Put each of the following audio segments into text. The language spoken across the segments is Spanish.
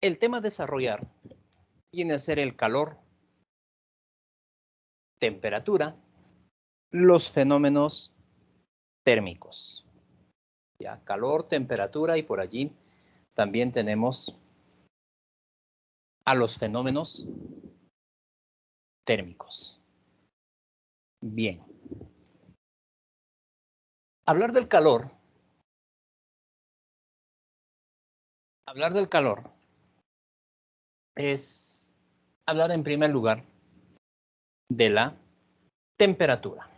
El tema a desarrollar viene a ser el calor, temperatura, los fenómenos térmicos. Ya, calor, temperatura y por allí también tenemos a los fenómenos térmicos. Bien. Hablar del calor es hablar en primer lugar de la temperatura.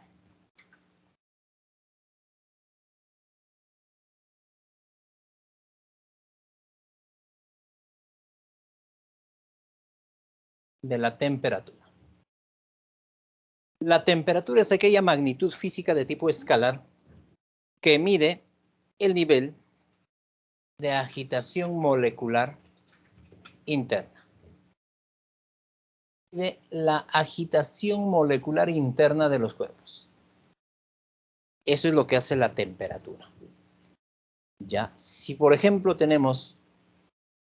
De la temperatura. La temperatura es aquella magnitud física de tipo escalar que mide el nivel de agitación molecular interna. De la agitación molecular interna de los cuerpos. Eso es lo que hace la temperatura. Ya, si por ejemplo tenemos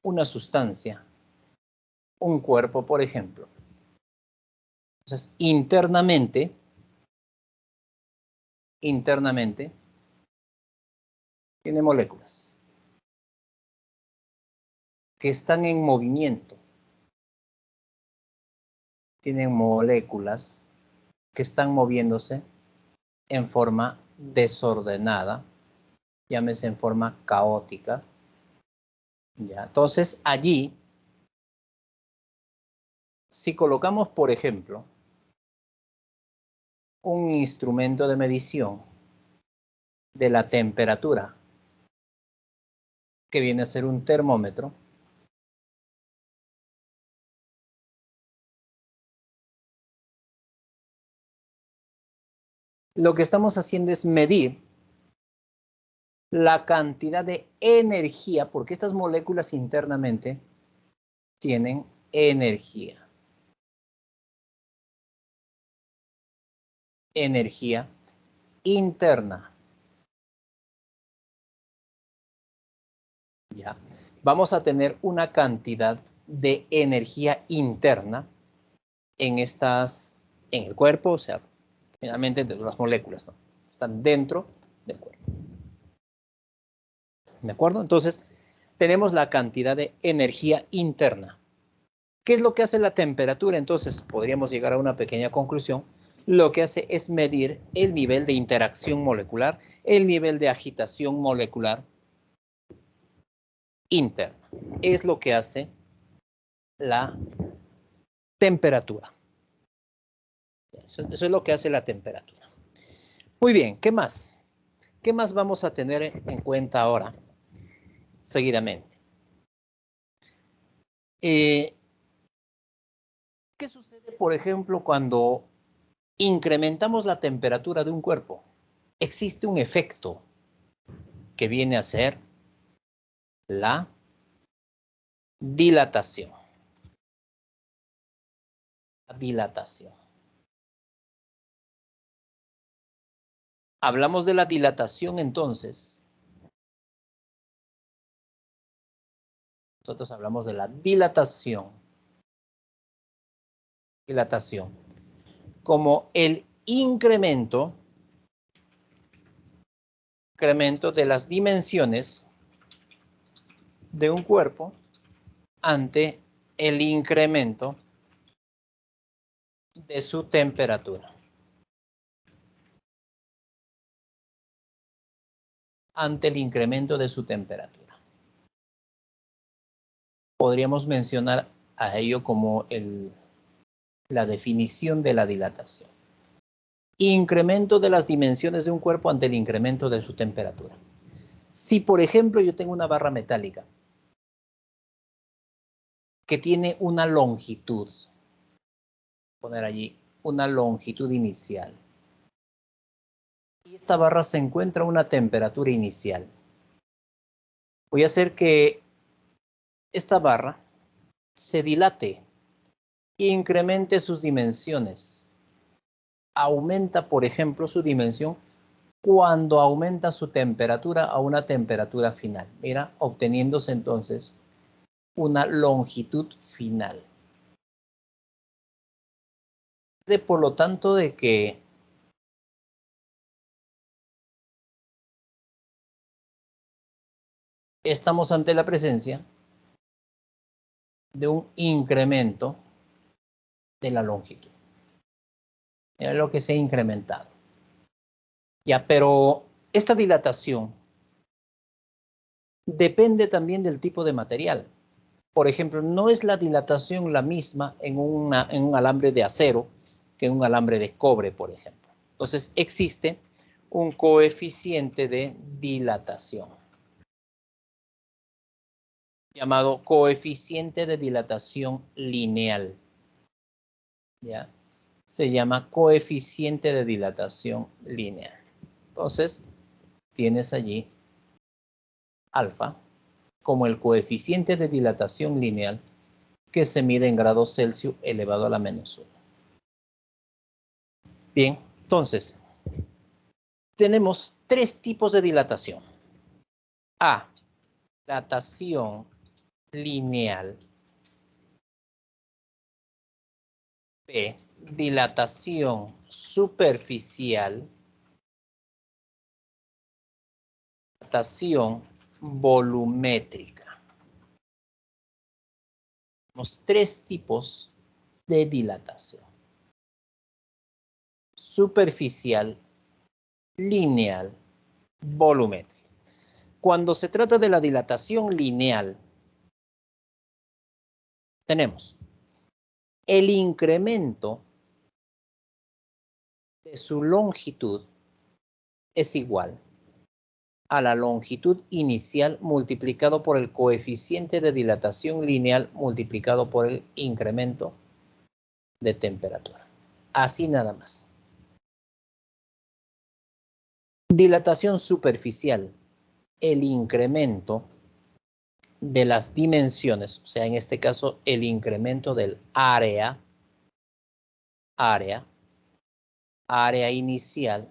una sustancia, un cuerpo, por ejemplo, entonces internamente tiene moléculas que están en movimiento. Tienen moléculas que están moviéndose en forma desordenada, llámese en forma caótica. ¿Ya? Entonces, allí, si colocamos, por ejemplo, un instrumento de medición de la temperatura, que viene a ser un termómetro, lo que estamos haciendo es medir la cantidad de energía, porque estas moléculas internamente tienen energía. Energía interna. ¿Ya? Vamos a tener una cantidad de energía interna en el cuerpo, o sea, finalmente de las moléculas, ¿no? Están dentro del cuerpo. ¿De acuerdo? Entonces, tenemos la cantidad de energía interna. ¿Qué es lo que hace la temperatura? Entonces, podríamos llegar a una pequeña conclusión. Lo que hace es medir el nivel de interacción molecular, el nivel de agitación molecular interna. Es lo que hace la temperatura. Eso es lo que hace la temperatura. Muy bien, ¿qué más? ¿Qué más vamos a tener en cuenta ahora, seguidamente? ¿Qué sucede, por ejemplo, cuando incrementamos la temperatura de un cuerpo? Existe un efecto que viene a ser la dilatación. La dilatación. Hablamos de la dilatación entonces. Nosotros hablamos de la dilatación. Dilatación. Como el incremento de las dimensiones de un cuerpo ante el incremento de su temperatura. Ante el incremento de su temperatura. Podríamos mencionar a ello como la definición de la dilatación. Incremento de las dimensiones de un cuerpo ante el incremento de su temperatura. Si, por ejemplo, yo tengo una barra metálica que tiene una longitud, poner allí una longitud inicial, y esta barra se encuentra a una temperatura inicial, voy a hacer que esta barra se dilate e incremente sus dimensiones. Aumenta, por ejemplo, su dimensión cuando aumenta su temperatura a una temperatura final. Mira, obteniéndose entonces una longitud final. Por lo tanto, de que estamos ante la presencia de un incremento de la longitud. Es lo que se ha incrementado. Ya, pero esta dilatación depende también del tipo de material. Por ejemplo, no es la dilatación la misma en un alambre de acero que en un alambre de cobre, por ejemplo. Entonces, existe un coeficiente de dilatación llamado coeficiente de dilatación lineal. ¿Ya? Se llama coeficiente de dilatación lineal. Entonces, tienes allí alfa como el coeficiente de dilatación lineal que se mide en grados Celsius elevado a la -1. Bien, entonces, tenemos tres tipos de dilatación. A, dilatación lineal. B, dilatación superficial. Dilatación volumétrica. Tenemos tres tipos de dilatación: superficial, lineal, volumétrica. Cuando se trata de la dilatación lineal, tenemos el incremento de su longitud es igual a la longitud inicial multiplicado por el coeficiente de dilatación lineal multiplicado por el incremento de temperatura. Así nada más. Dilatación superficial, el incremento de las dimensiones, o sea, en este caso, el incremento del área inicial,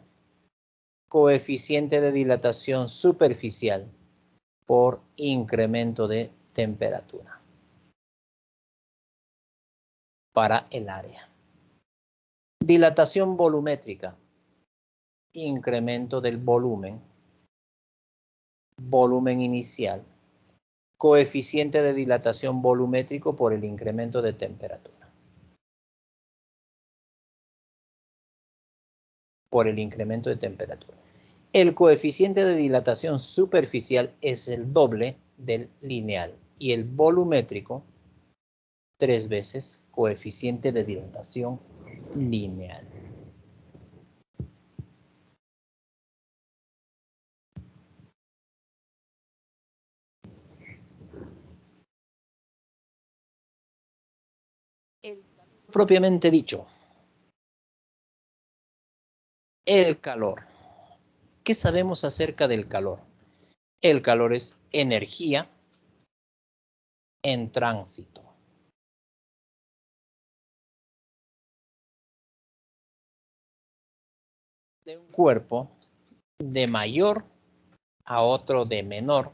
coeficiente de dilatación superficial por incremento de temperatura para el área. Dilatación volumétrica, incremento del volumen inicial, coeficiente de dilatación volumétrico por el incremento de temperatura. Por el incremento de temperatura. El coeficiente de dilatación superficial es el doble del lineal y el volumétrico 3 veces coeficiente de dilatación lineal. El propiamente dicho, el calor. ¿Qué sabemos acerca del calor? El calor es energía en tránsito. De un cuerpo de mayor a otro de menor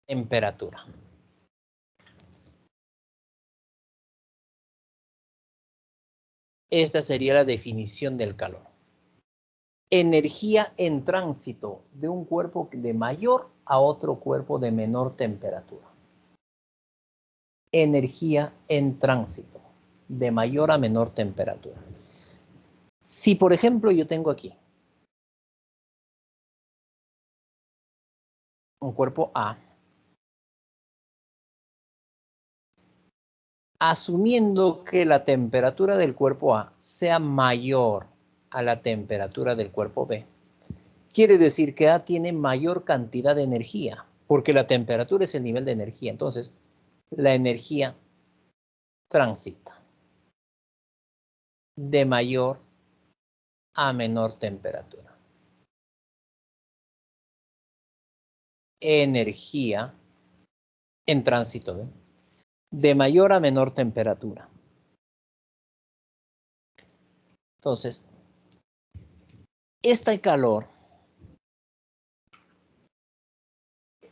temperatura. Esta sería la definición del calor. Energía en tránsito de un cuerpo de mayor a otro cuerpo de menor temperatura. Energía en tránsito de mayor a menor temperatura. Si, por ejemplo, yo tengo aquí un cuerpo A, asumiendo que la temperatura del cuerpo A sea mayor a la temperatura del cuerpo B, quiere decir que A tiene mayor cantidad de energía, porque la temperatura es el nivel de energía. Entonces, la energía transita de mayor a menor temperatura. Energía en tránsito, ¿ve? De mayor a menor temperatura. Entonces, este calor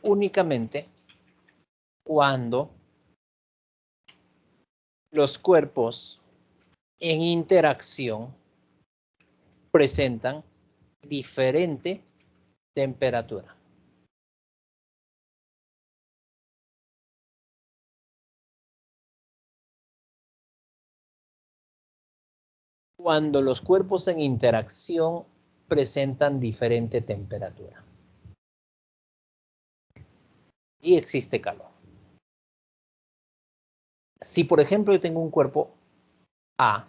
únicamente cuando los cuerpos en interacción presentan diferente temperatura. Cuando los cuerpos en interacción presentan diferente temperatura. Y existe calor. Si, por ejemplo, yo tengo un cuerpo A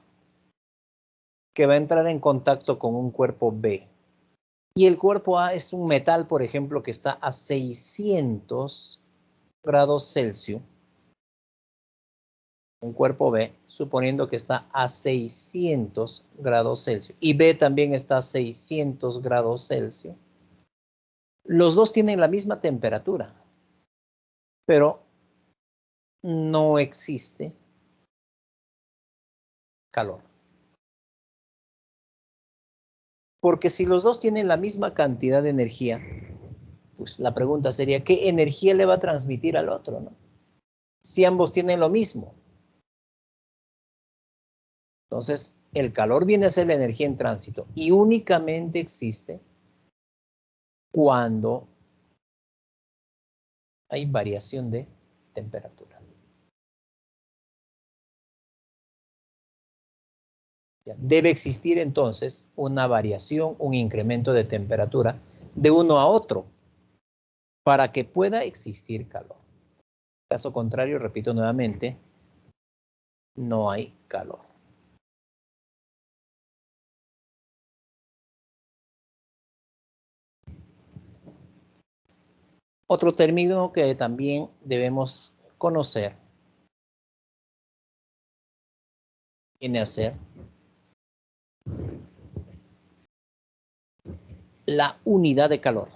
que va a entrar en contacto con un cuerpo B, y el cuerpo A es un metal, por ejemplo, que está a 600 grados Celsius, un cuerpo B, suponiendo que está a 600 grados Celsius, y B también está a 600 grados Celsius, los dos tienen la misma temperatura, pero no existe calor. Porque si los dos tienen la misma cantidad de energía, pues la pregunta sería, ¿qué energía le va a transmitir al otro, no? Si ambos tienen lo mismo. Entonces, el calor viene a ser la energía en tránsito y únicamente existe cuando hay variación de temperatura. Debe existir entonces una variación, un incremento de temperatura de uno a otro para que pueda existir calor. Caso contrario, repito nuevamente, no hay calor. Otro término que también debemos conocer viene a ser la unidad de calor.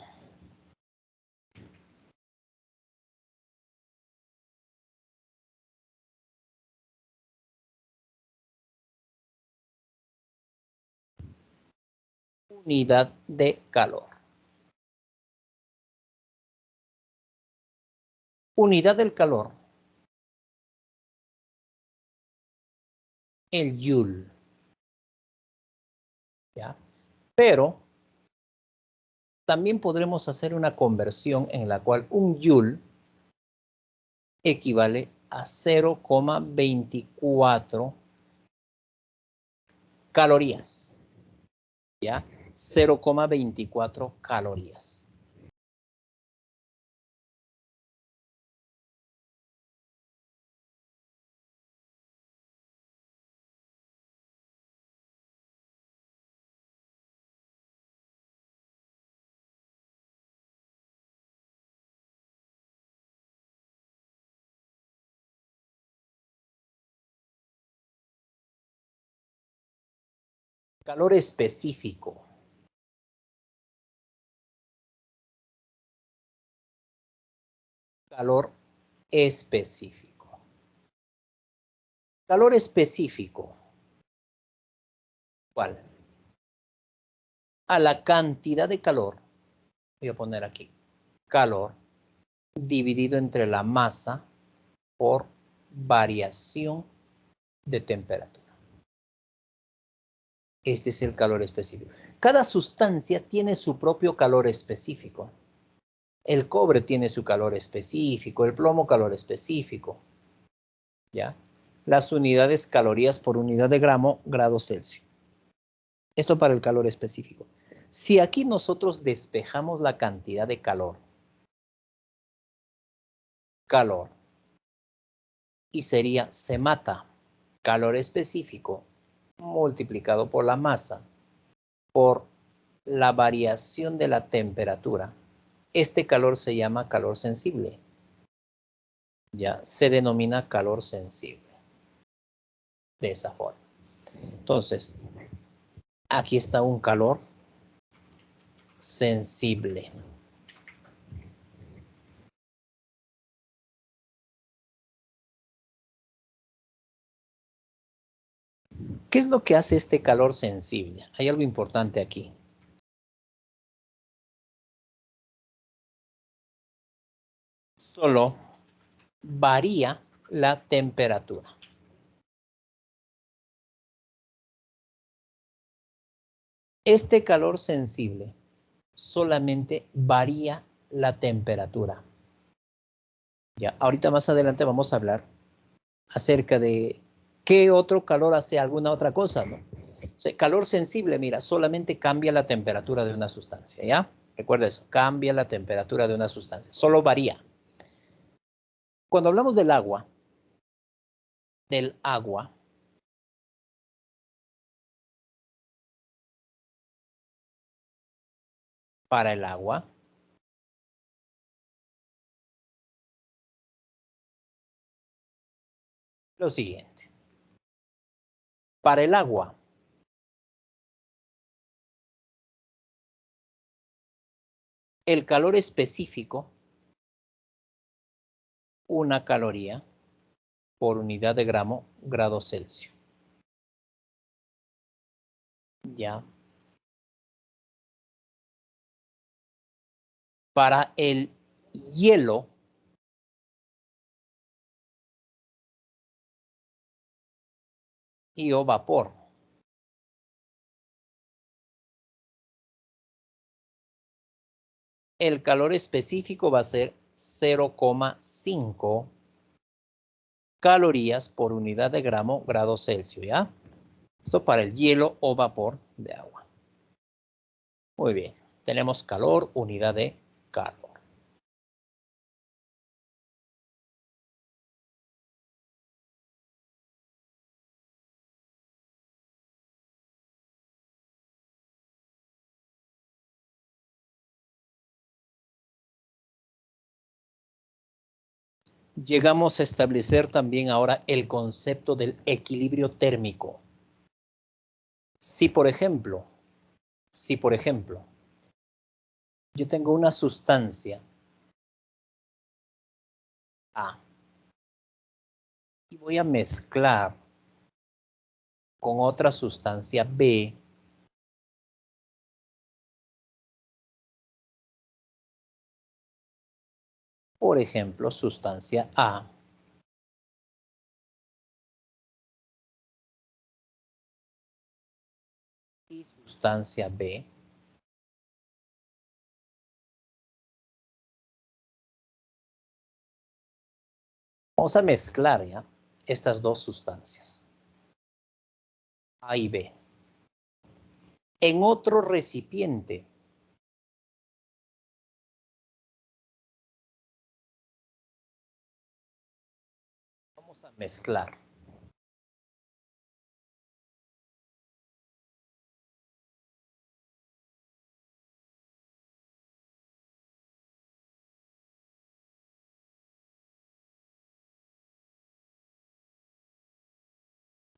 Unidad de calor. Unidad del calor. El Joule. ¿Ya? Pero también podremos hacer una conversión en la cual un Joule equivale a 0,24 calorías. ¿Ya? 0,24 calorías. Calor específico. Calor específico. Calor específico. ¿Cuál? A la cantidad de calor, voy a poner aquí, calor dividido entre la masa por variación de temperatura. Este es el calor específico. Cada sustancia tiene su propio calor específico. El cobre tiene su calor específico, el plomo calor específico. ¿Ya? Las unidades calorías por unidad de gramo, grados Celsius. Esto para el calor específico. Si aquí nosotros despejamos la cantidad de calor, y sería, se mata, calor específico multiplicado por la masa, por la variación de la temperatura. Este calor se llama calor sensible. Ya se denomina calor sensible. De esa forma. Entonces, aquí está un calor sensible. ¿Qué es lo que hace este calor sensible? Hay algo importante aquí. Solo varía la temperatura. Este calor sensible solamente varía la temperatura. Ya, ahorita más adelante vamos a hablar acerca de qué otro calor hace alguna otra cosa, ¿no? O sea, calor sensible, mira, solamente cambia la temperatura de una sustancia, ¿ya? Recuerda eso, cambia la temperatura de una sustancia, solo varía. Cuando hablamos del agua, para el agua, lo siguiente. Para el agua, el calor específico, una caloría por unidad de grado Celsius. Ya. Para el hielo, y o vapor, el calor específico va a ser 0,5 calorías por unidad de grado Celsius, ¿ya? Esto para el hielo o vapor de agua. Muy bien, tenemos calor, unidad de calor. Llegamos a establecer también ahora el concepto del equilibrio térmico. Si por ejemplo, yo tengo una sustancia A y voy a mezclar con otra sustancia B, por ejemplo, sustancia A, y sustancia B, vamos a mezclar ya estas dos sustancias, A y B, en otro recipiente. Vamos a mezclar.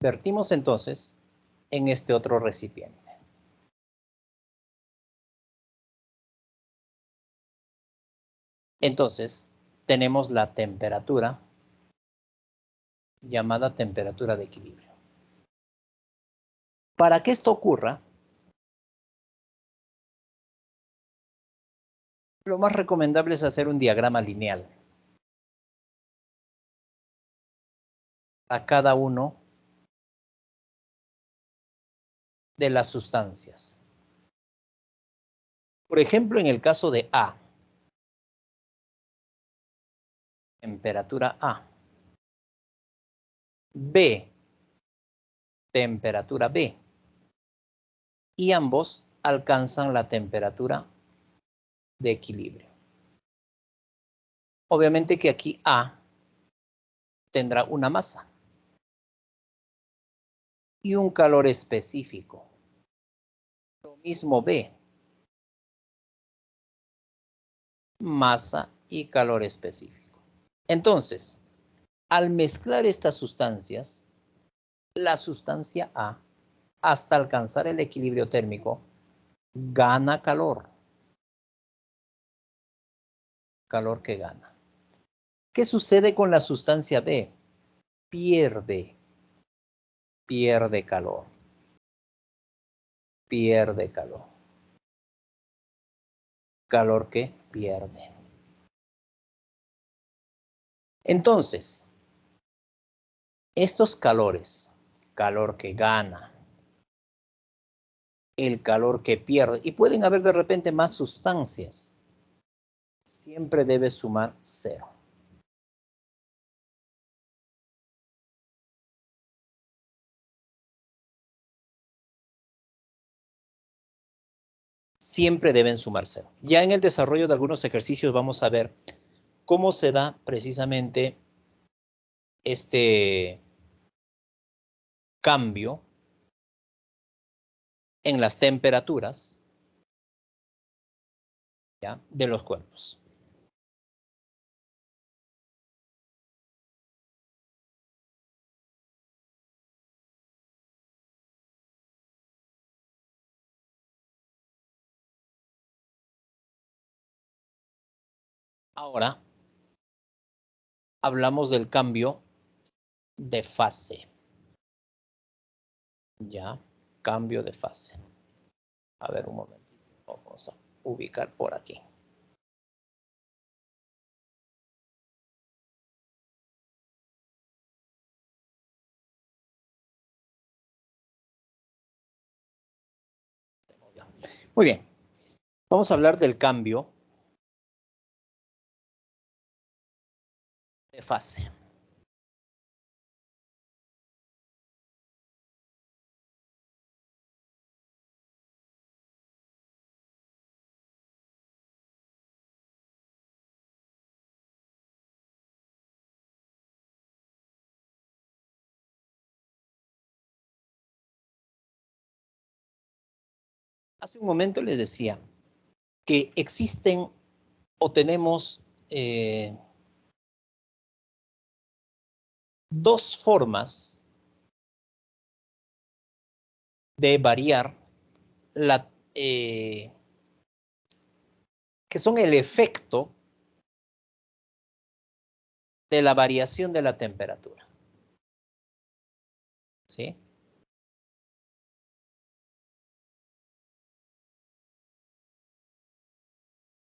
Vertimos entonces en este otro recipiente. Entonces, tenemos la temperatura llamada temperatura de equilibrio. Para que esto ocurra, lo más recomendable es hacer un diagrama lineal a cada uno de las sustancias. Por ejemplo, en el caso de A, temperatura A. B, temperatura B. Y ambos alcanzan la temperatura de equilibrio. Obviamente que aquí A tendrá una masa y un calor específico. Lo mismo B, masa y calor específico. Entonces, al mezclar estas sustancias, la sustancia A, hasta alcanzar el equilibrio térmico, gana calor. Calor que gana. ¿Qué sucede con la sustancia B? Pierde calor. Pierde calor. Calor que pierde. Entonces, estos calores, calor que gana, el calor que pierde, y pueden haber de repente más sustancias, siempre debe sumar 0. Siempre deben sumar 0. Ya en el desarrollo de algunos ejercicios vamos a ver cómo se da precisamente este cambio en las temperaturas, ¿ya?, de los cuerpos. Ahora hablamos del cambio de fase. Ya, cambio de fase. A ver, un momento. Vamos a ubicar por aquí. Muy bien. Vamos a hablar del cambio de fase. Hace un momento les decía que existen o tenemos dos formas de variar la, que son el efecto de la variación de la temperatura. ¿Sí?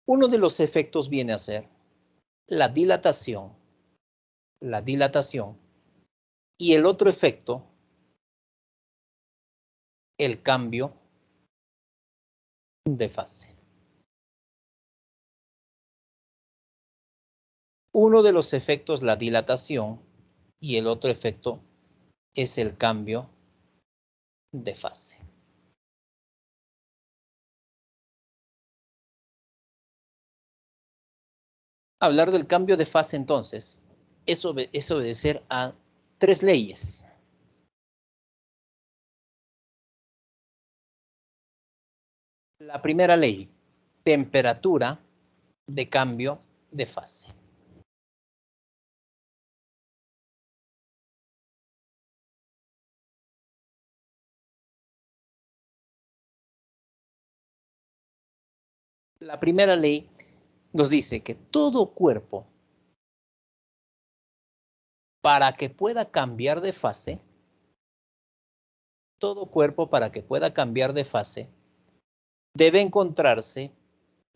Uno de los efectos viene a ser la dilatación, y el otro efecto, el cambio de fase. Uno de los efectos, la dilatación, y el otro efecto es el cambio de fase. Hablar del cambio de fase, entonces, es obedecer a 3 leyes. La primera ley, temperatura de cambio de fase. La primera ley nos dice que todo cuerpo, para que pueda cambiar de fase, debe encontrarse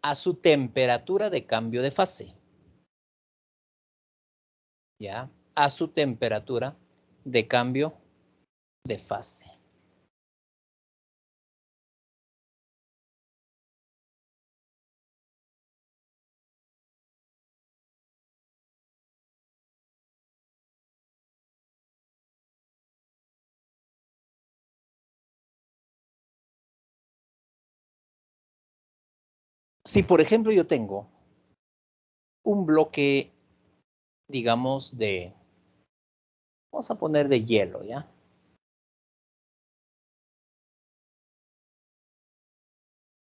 a su temperatura de cambio de fase. ¿Ya? A su temperatura de cambio de fase. Si, por ejemplo, yo tengo un bloque, digamos, vamos a poner de hielo, ¿ya?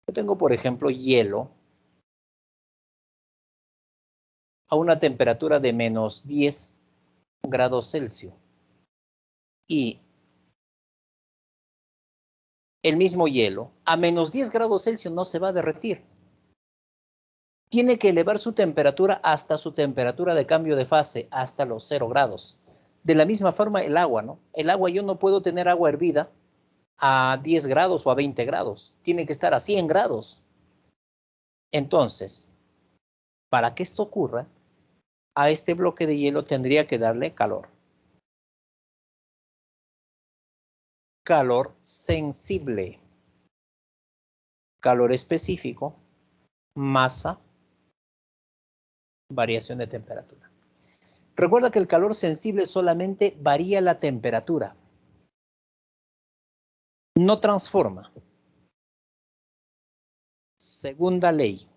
Yo tengo, por ejemplo, hielo a una temperatura de menos 10 grados Celsius. Y el mismo hielo a menos 10 grados Celsius no se va a derretir. Tiene que elevar su temperatura hasta su temperatura de cambio de fase, hasta los 0 grados. De la misma forma el agua, ¿no? El agua, yo no puedo tener agua hervida a 10 grados o a 20 grados. Tiene que estar a 100 grados. Entonces, para que esto ocurra, a este bloque de hielo tendría que darle calor. Calor sensible. Calor específico. Masa. Variación de temperatura. Recuerda que el calor sensible solamente varía la temperatura. No transforma. Segunda ley.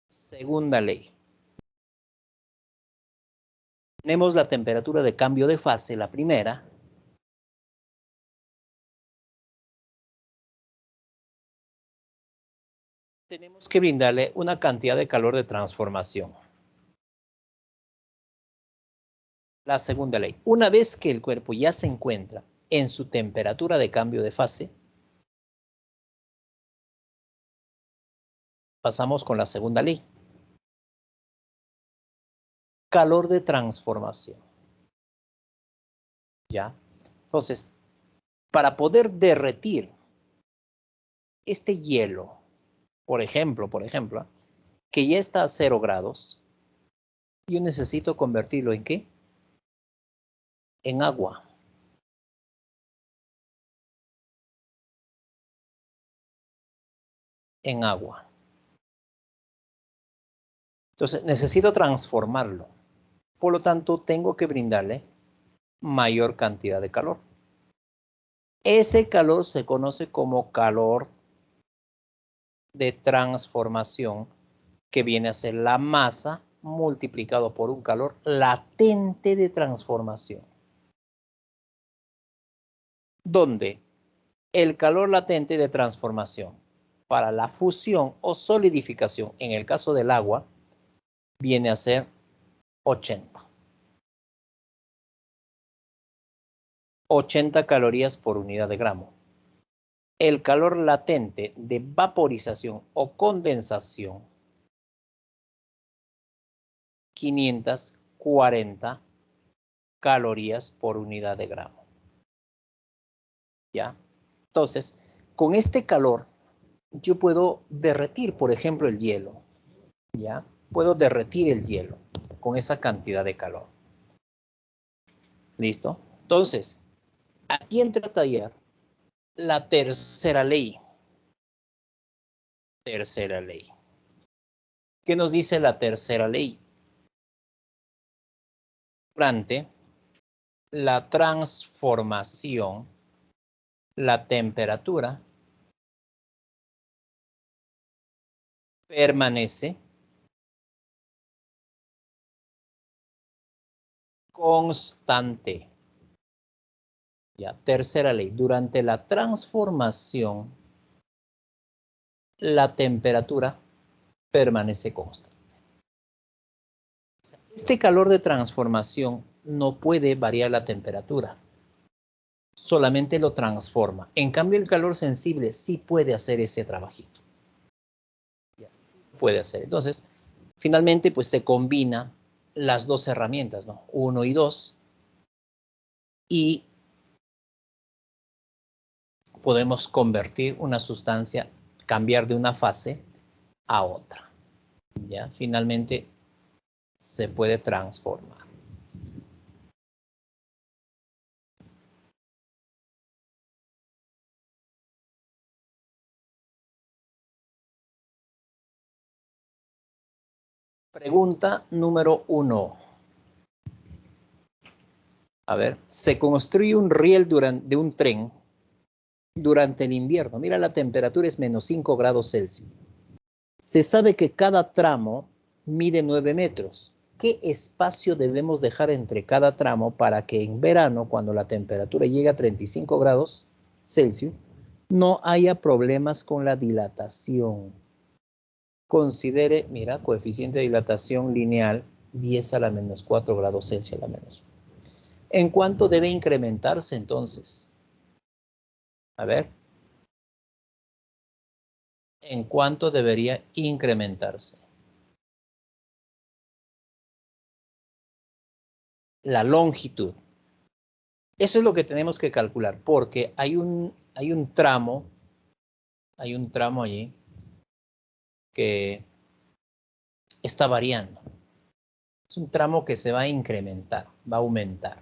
Segunda ley. Tenemos la temperatura de cambio de fase, la primera. Tenemos que brindarle una cantidad de calor de transformación. La segunda ley. Una vez que el cuerpo ya se encuentra en su temperatura de cambio de fase, pasamos con la segunda ley. Calor de transformación. ¿Ya? Entonces, para poder derretir este hielo, por ejemplo, que ya está a 0 grados, yo necesito convertirlo ¿en qué? En agua. En agua. Entonces, necesito transformarlo. Por lo tanto, tengo que brindarle mayor cantidad de calor. Ese calor se conoce como calor de transformación, que viene a ser la masa multiplicado por un calor latente de transformación. Donde el calor latente de transformación para la fusión o solidificación, en el caso del agua, viene a ser 80. 80 calorías por unidad de gramo. El calor latente de vaporización o condensación, 540 calorías por unidad de gramo. ¿Ya? Entonces, con este calor, yo puedo derretir, por ejemplo, el hielo. ¿Ya? Puedo derretir el hielo con esa cantidad de calor. ¿Listo? Entonces, aquí entra a tallar la tercera ley. Tercera ley. ¿Qué nos dice la tercera ley? Durante la transformación, la temperatura permanece constante. Ya, tercera ley. Durante la transformación, la temperatura permanece constante. Este calor de transformación no puede variar la temperatura. Solamente lo transforma. En cambio, el calor sensible sí puede hacer ese trabajito. Ya, sí puede hacer. Entonces, finalmente, pues se combina las dos herramientas, ¿no? 1 y 2. Y podemos convertir una sustancia, cambiar de una fase a otra. ¿Ya? Finalmente se puede transformar. Pregunta número 1. A ver, se construye un riel de un tren durante el invierno. Mira, la temperatura es menos 5 grados Celsius. Se sabe que cada tramo mide 9 metros. ¿Qué espacio debemos dejar entre cada tramo para que en verano, cuando la temperatura llegue a 35 grados Celsius, no haya problemas con la dilatación? Considere, mira, coeficiente de dilatación lineal 10 a la menos 4 grados Celsius a la menos. ¿En cuánto debe incrementarse entonces? A ver. ¿En cuánto debería incrementarse? La longitud. Eso es lo que tenemos que calcular, porque hay un tramo allí que está variando. Es un tramo que se va a incrementar, va a aumentar.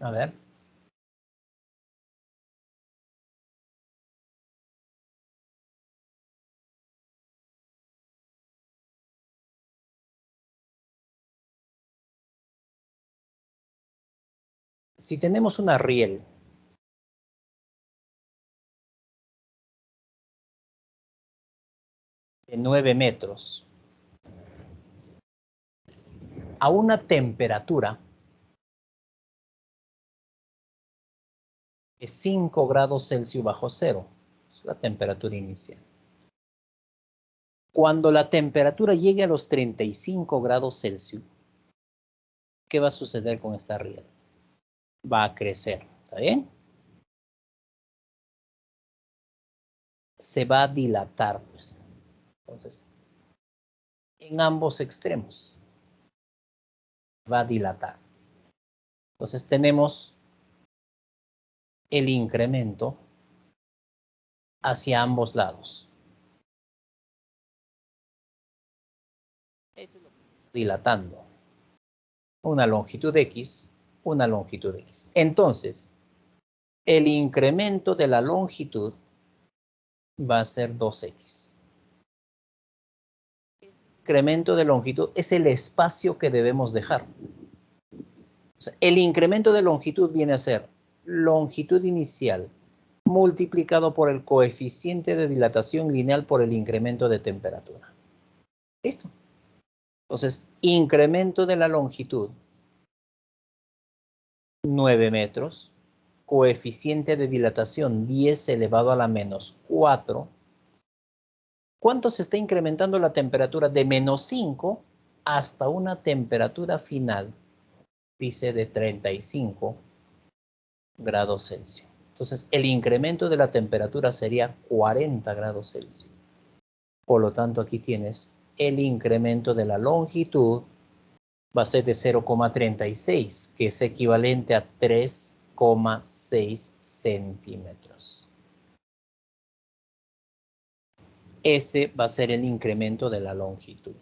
A ver. Si tenemos una riel de 9 metros a una temperatura de 5 grados Celsius bajo cero, es la temperatura inicial. Cuando la temperatura llegue a los 35 grados Celsius, ¿qué va a suceder con esta riel? Va a crecer, ¿está bien? Se va a dilatar, pues. Entonces, en ambos extremos va a dilatar. Entonces tenemos el incremento hacia ambos lados. Dilatando. Una longitud X, una longitud X. Entonces, el incremento de la longitud va a ser 2X. El incremento de longitud es el espacio que debemos dejar. O sea, el incremento de longitud viene a ser longitud inicial multiplicado por el coeficiente de dilatación lineal por el incremento de temperatura. ¿Listo? Entonces, incremento de la longitud, 9 metros, coeficiente de dilatación 10 elevado a la menos 4. ¿Cuánto se está incrementando la temperatura? De menos 5 hasta una temperatura final, dice, de 35 grados Celsius. Entonces, el incremento de la temperatura sería 40 grados Celsius. Por lo tanto, aquí tienes el incremento de la longitud, va a ser de 0,36, que es equivalente a 3,6 centímetros. Ese va a ser el incremento de la longitud.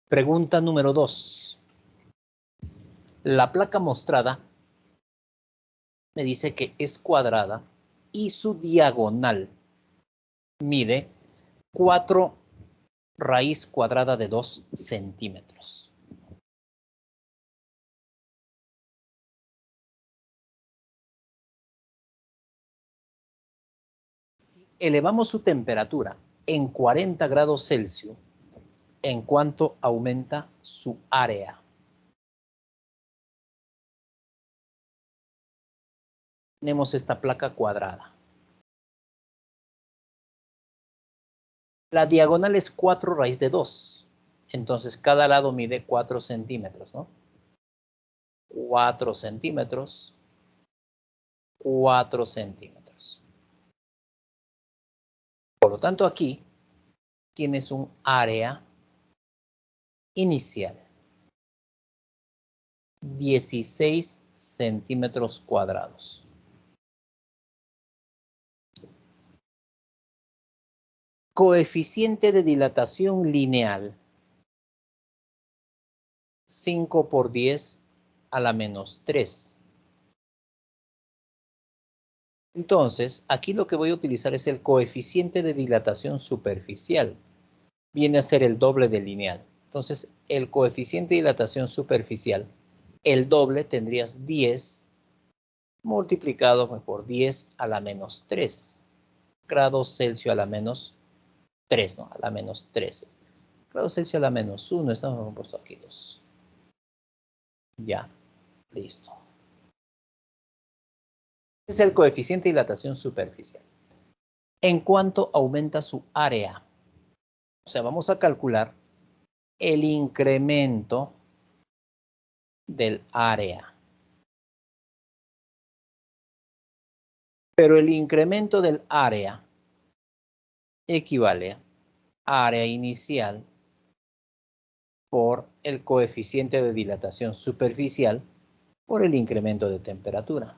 Pregunta número 2. La placa mostrada me dice que es cuadrada y su diagonal mide 4 raíz cuadrada de 2 centímetros. Si elevamos su temperatura en 40 grados Celsius, ¿en cuánto aumenta su área? Tenemos esta placa cuadrada. La diagonal es 4 raíz de 2. Entonces, cada lado mide 4 centímetros, ¿no? 4 centímetros, 4 centímetros. Por lo tanto, aquí tienes un área inicial, 16 centímetros cuadrados. Coeficiente de dilatación lineal, 5 por 10 a la menos 3. Entonces, aquí lo que voy a utilizar es el coeficiente de dilatación superficial. Viene a ser el doble del lineal. Entonces, el coeficiente de dilatación superficial, el doble, tendrías 10 multiplicado por 10 a la menos 3 grados Celsius a la menos 3, ¿no? A la menos 13. Grados Celsius a la menos 1, estamos puesto aquí 2. Ya, listo. Este es el coeficiente de dilatación superficial. ¿En cuánto aumenta su área? O sea, vamos a calcular el incremento del área. Pero el incremento del área equivale a área inicial por el coeficiente de dilatación superficial por el incremento de temperatura.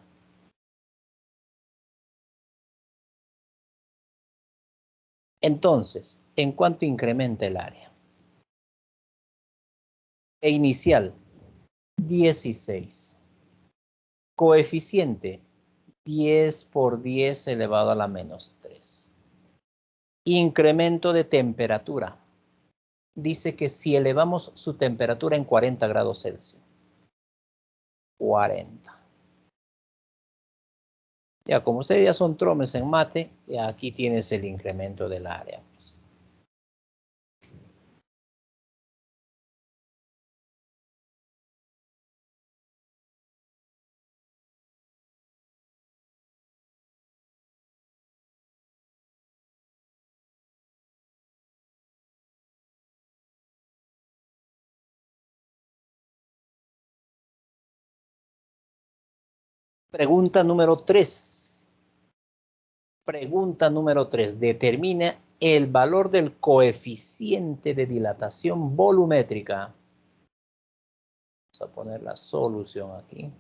Entonces, ¿en cuánto incrementa el área? E inicial, 16. Coeficiente, 10 por 10 elevado a la menos 3. Incremento de temperatura. Dice que si elevamos su temperatura en 40 grados Celsius. 40. Ya, como ustedes ya son tromes en mate, ya aquí tienes el incremento del área. Pregunta número 3. Pregunta número 3. Determina el valor del coeficiente de dilatación volumétrica. Vamos a poner la solución aquí.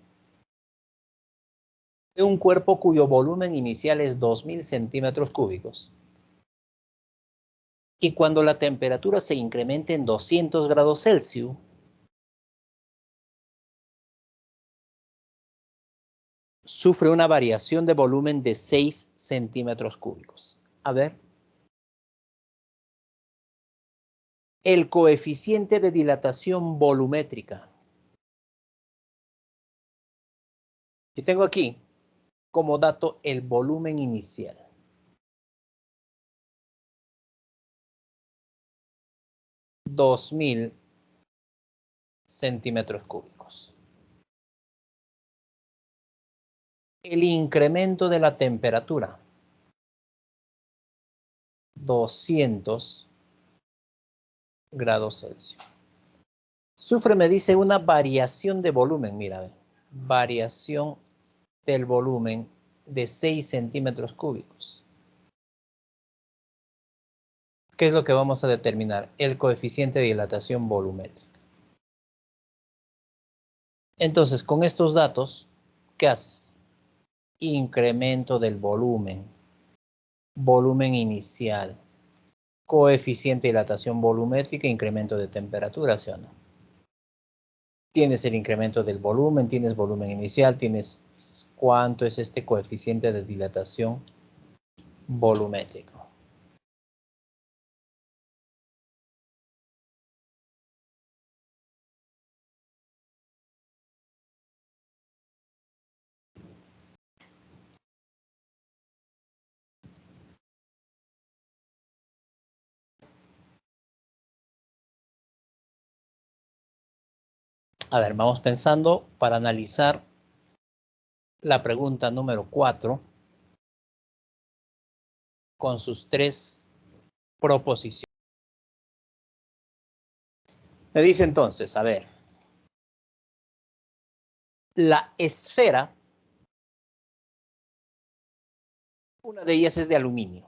De un cuerpo cuyo volumen inicial es 2000 centímetros cúbicos. Y cuando la temperatura se incremente en 200 grados Celsius, sufre una variación de volumen de 6 centímetros cúbicos. A ver. El coeficiente de dilatación volumétrica. Yo tengo aquí como dato el volumen inicial. $2000 centímetros cúbicos. El incremento de la temperatura. 200 grados Celsius. Sufre, me dice, una variación de volumen. Mira, variación del volumen de 6 centímetros cúbicos. ¿Qué es lo que vamos a determinar? El coeficiente de dilatación volumétrica. Entonces, con estos datos, ¿qué haces? Incremento del volumen. Volumen inicial. Coeficiente de dilatación volumétrica, incremento de temperatura, ¿sí o no? Tienes el incremento del volumen, tienes volumen inicial, tienes cuánto es este coeficiente de dilatación volumétrico. A ver, vamos pensando para analizar la pregunta número 4 con sus 3 proposiciones. Me dice entonces, a ver, La esfera, una de ellas es de aluminio.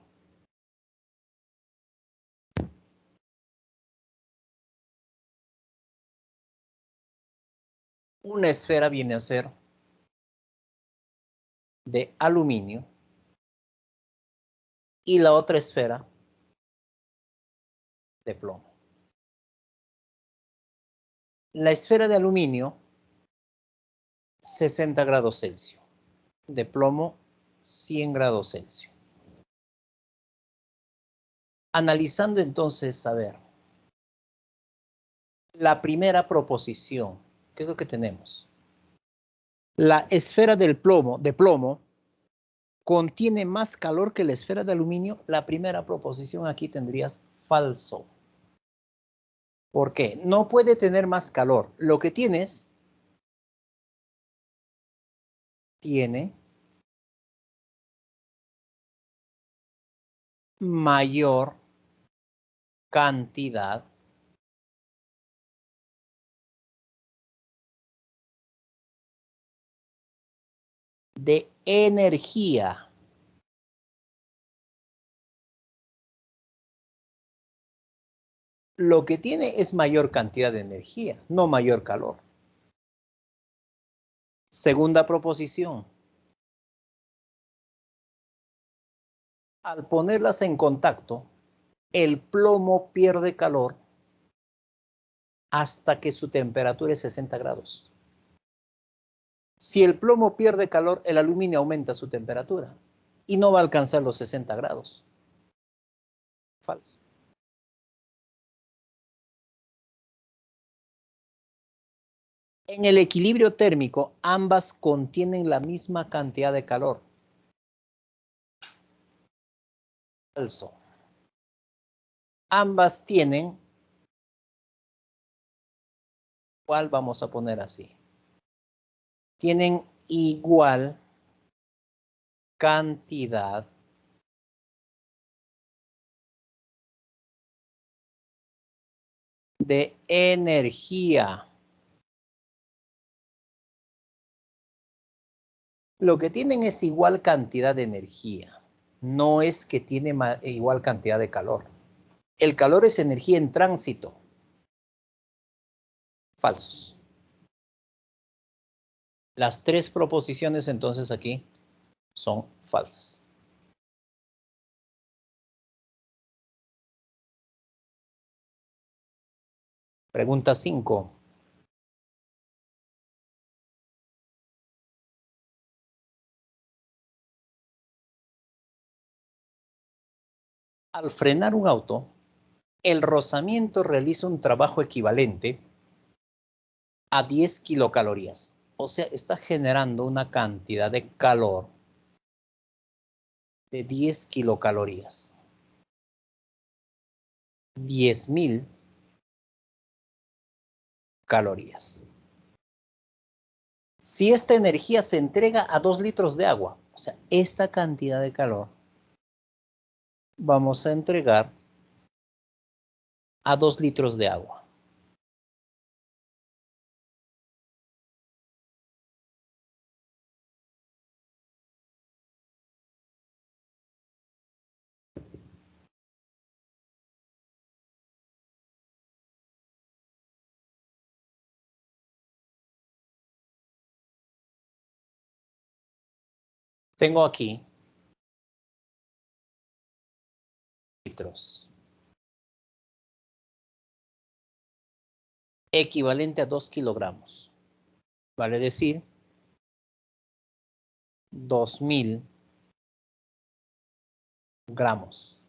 Una esfera viene a ser de aluminio y la otra esfera de plomo. La esfera de aluminio, 60 grados Celsius. De plomo, 100 grados Celsius. Analizando entonces, a ver, la primera proposición, ¿qué es lo que tenemos? La esfera del plomo, de plomo, contiene más calor que la esfera de aluminio. La primera proposición aquí tendrías falso. ¿Por qué? No puede tener más calor. Lo que tienes, tiene mayor cantidad de energía. Lo que tiene es mayor cantidad de energía, no mayor calor. Segunda proposición. Al ponerlas en contacto, el plomo pierde calor hasta que su temperatura es 60 grados. Si el plomo pierde calor, el aluminio aumenta su temperatura y no va a alcanzar los 60 grados. Falso. En el equilibrio térmico, ambas contienen la misma cantidad de calor. Falso. Ambas tienen, ¿cuál vamos a poner así? Tienen igual cantidad de energía. Lo que tienen es igual cantidad de energía. No es que tiene igual cantidad de calor. El calor es energía en tránsito. Falsos. Las tres proposiciones entonces aquí son falsas. Pregunta 5. Al frenar un auto, el rozamiento realiza un trabajo equivalente a 10 kilocalorías. O sea, está generando una cantidad de calor de 10 kilocalorías. 10.000 calorías. Si esta energía se entrega a 2 litros de agua, o sea, esta cantidad de calor, vamos a entregar a 2 litros de agua. Tengo aquí litros, equivalente a 2 kilogramos. Vale decir, 2.000 gramos.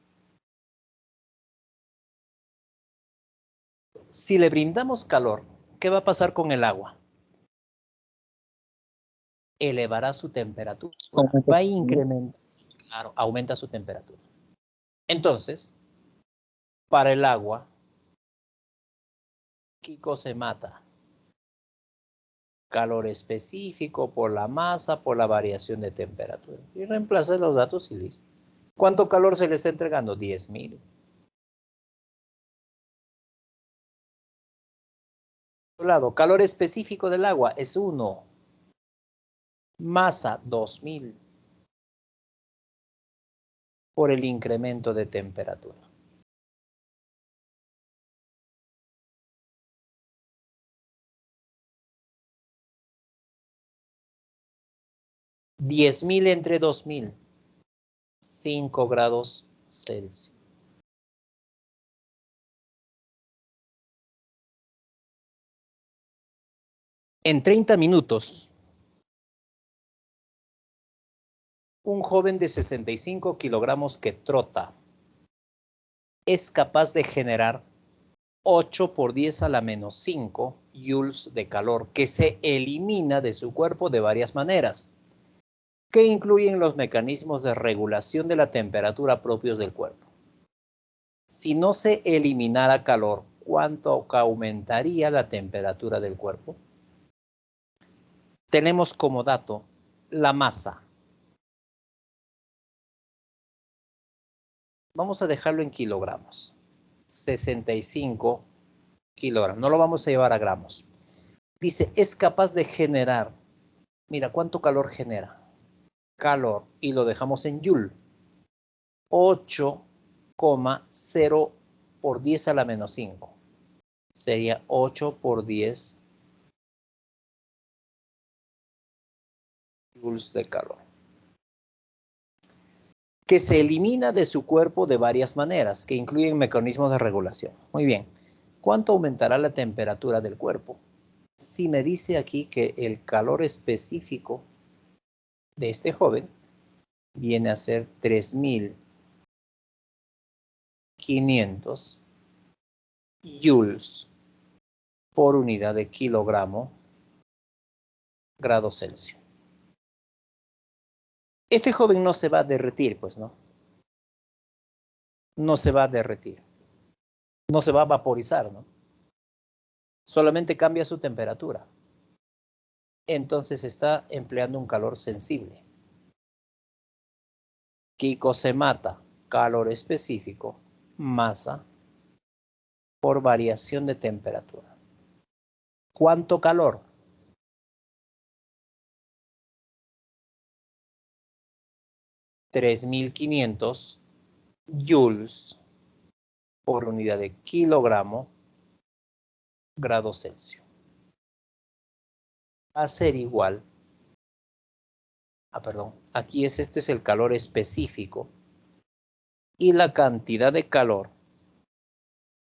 Si le brindamos calor, ¿qué va a pasar con el agua? Elevará su temperatura. Va a incrementar, claro, aumenta su temperatura. Entonces, para el agua, Kiko se mata. Calor específico por la masa, por la variación de temperatura. Y reemplaza los datos y listo. ¿Cuánto calor se le está entregando? 10.000. Por lado, calor específico del agua es 1. masa 2000 por el incremento de temperatura. $10,000 entre 2000, 5 grados Celsius. En 30 minutos, un joven de 65 kilogramos que trota es capaz de generar 8 por 10 a la menos 5 joules de calor que se elimina de su cuerpo de varias maneras, que incluyen los mecanismos de regulación de la temperatura propios del cuerpo. Si no se eliminara calor, ¿cuánto aumentaría la temperatura del cuerpo? Tenemos como dato la masa. Vamos a dejarlo en kilogramos. 65 kilogramos. No lo vamos a llevar a gramos. Dice, es capaz de generar. Mira, ¿cuánto calor genera? Calor. Y lo dejamos en joule. 8,0 por 10 a la menos 5. Sería 8 por 10 joules de calor, que se elimina de su cuerpo de varias maneras, que incluyen mecanismos de regulación. Muy bien. ¿Cuánto aumentará la temperatura del cuerpo? Si me dice aquí que el calor específico de este joven viene a ser 3.500 joules por unidad de kilogramo grado Celsius. Este joven no se va a derretir, pues no. No se va a derretir. No se va a vaporizar, ¿no? Solamente cambia su temperatura. Entonces está empleando un calor sensible. Kiko se mata, calor específico, masa por variación de temperatura. ¿Cuánto calor? 3.500 joules por unidad de kilogramo grado Celsius. Va a ser igual. Perdón. Aquí este es el calor específico. Y la cantidad de calor.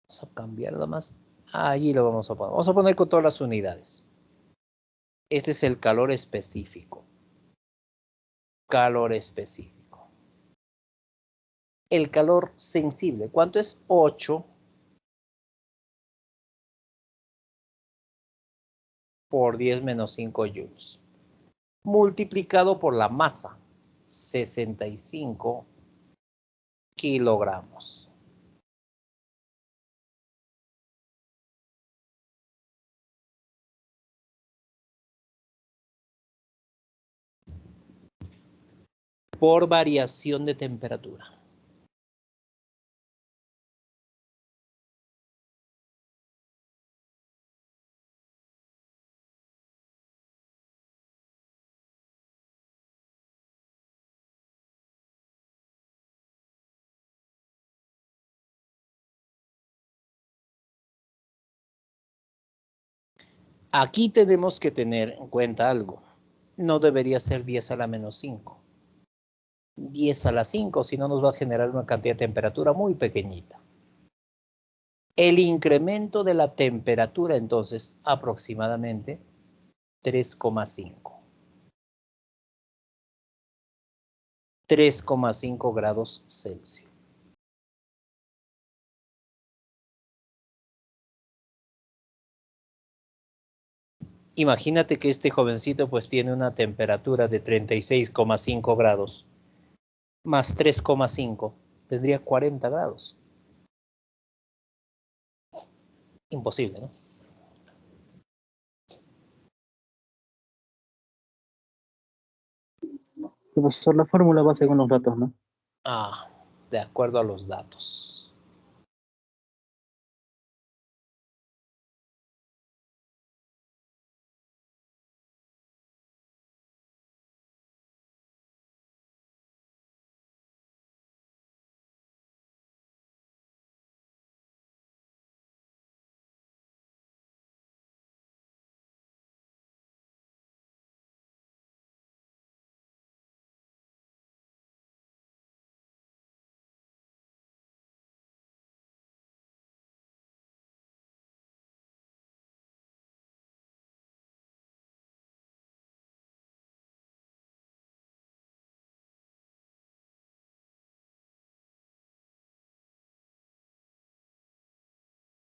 Vamos a cambiar nada más. Allí lo vamos a poner. Vamos a poner con todas las unidades. Este es el calor específico. Calor específico. El calor sensible. ¿Cuánto es? 8 por 10 menos 5 joules. Multiplicado por la masa. 65 kilogramos. Por variación de temperatura. Aquí tenemos que tener en cuenta algo. No debería ser 10 a la menos 5. 10 a la 5, si no nos va a generar una cantidad de temperatura muy pequeñita. El incremento de la temperatura, entonces, aproximadamente 3,5. 3,5 grados Celsius. Imagínate que este jovencito pues tiene una temperatura de 36,5 grados más 3,5, tendría 40 grados. Imposible, ¿no? Profesor, la fórmula va según los datos, ¿no? De acuerdo a los datos.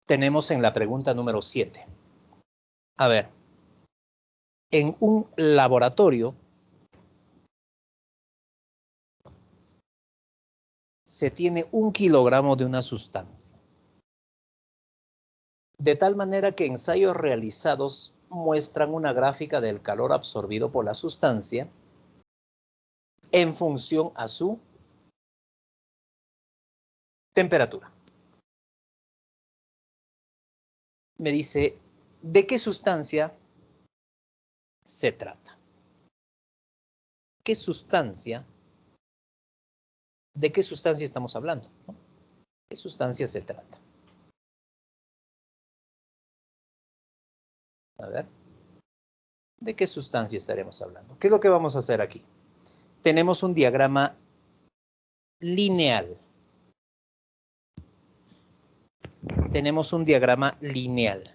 tenemos en la pregunta número 7. A ver, en un laboratorio se tiene 1 kilogramo de una sustancia. De tal manera que ensayos realizados muestran una gráfica del calor absorbido por la sustancia en función a su temperatura. Me dice, ¿de qué sustancia se trata? ¿Qué sustancia? ¿De qué sustancia estamos hablando? ¿No? ¿Qué sustancia se trata? A ver, ¿de qué sustancia estaremos hablando? ¿Qué es lo que vamos a hacer aquí? Tenemos un diagrama lineal. Tenemos un diagrama lineal.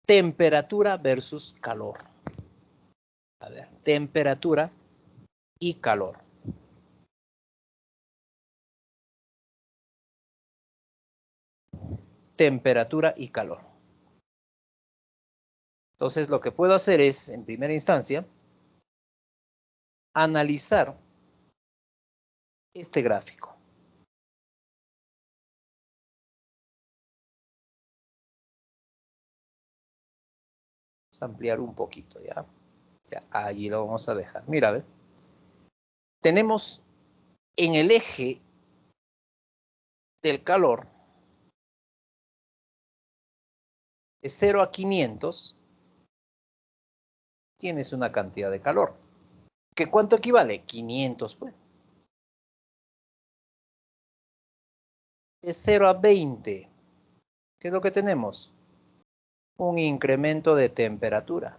Temperatura versus calor. A ver, temperatura y calor. Temperatura y calor. Entonces, lo que puedo hacer es, en primera instancia, analizar este gráfico. Vamos a ampliar un poquito, ¿ya? Ya, allí lo vamos a dejar. Mira, ¿ve? Tenemos en el eje del calor, de 0 a 500, tienes una cantidad de calor. ¿Que cuánto equivale? 500, pues. De 0 a 20, ¿qué es lo que tenemos? Un incremento de temperatura.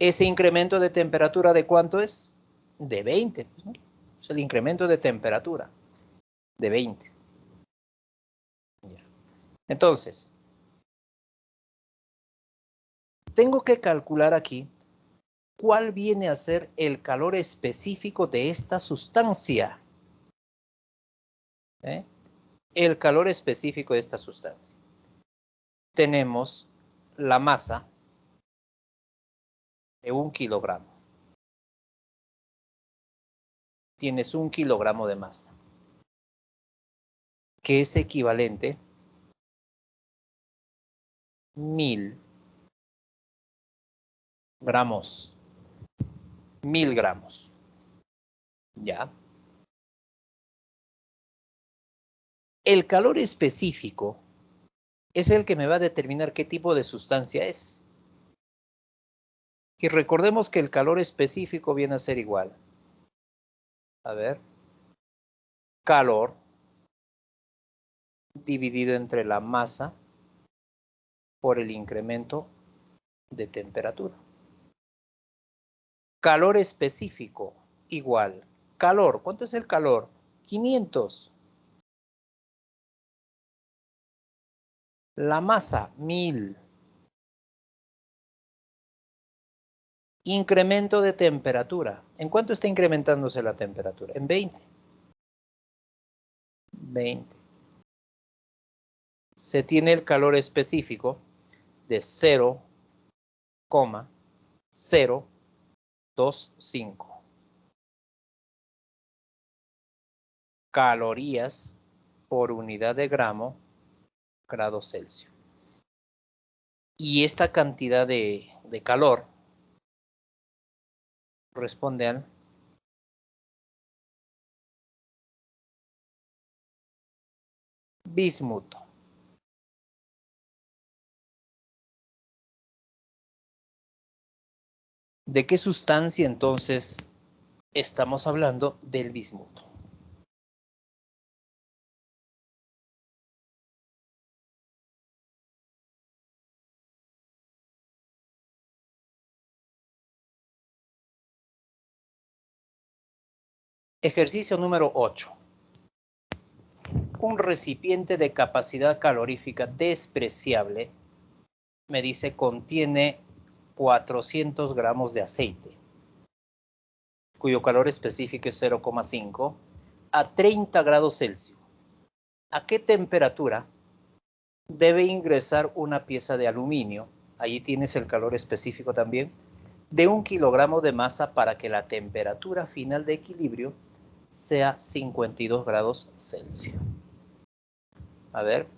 ¿Ese incremento de temperatura de cuánto es? De 20, ¿no? Es el incremento de temperatura de 20. Ya. Entonces, tengo que calcular aquí cuál viene a ser el calor específico de esta sustancia. ¿Eh? El calor específico de esta sustancia. Tenemos la masa de 1 kilogramo. Tienes 1 kilogramo de masa, que es equivalente a 1000 gramos. 1000 gramos. ¿Ya? El calor específico es el que me va a determinar qué tipo de sustancia es. Y recordemos que el calor específico viene a ser igual. A ver. Calor dividido entre la masa por el incremento de temperatura. Calor específico igual. Calor, ¿cuánto es el calor? 500. La masa, 1000. Incremento de temperatura. ¿En cuánto está incrementándose la temperatura? En 20. 20. Se tiene el calor específico de 0,025 calorías por unidad de grado Celsius. Y esta cantidad de calor corresponde al bismuto. ¿De qué sustancia entonces estamos hablando? Del bismuto. Ejercicio número 8. Un recipiente de capacidad calorífica despreciable, me dice, contiene 400 gramos de aceite, cuyo calor específico es 0,5, a 30 grados Celsius, ¿a qué temperatura debe ingresar una pieza de aluminio? Allí tienes el calor específico también, de 1 kilogramo de masa para que la temperatura final de equilibrio sea 52 grados Celsius. A ver.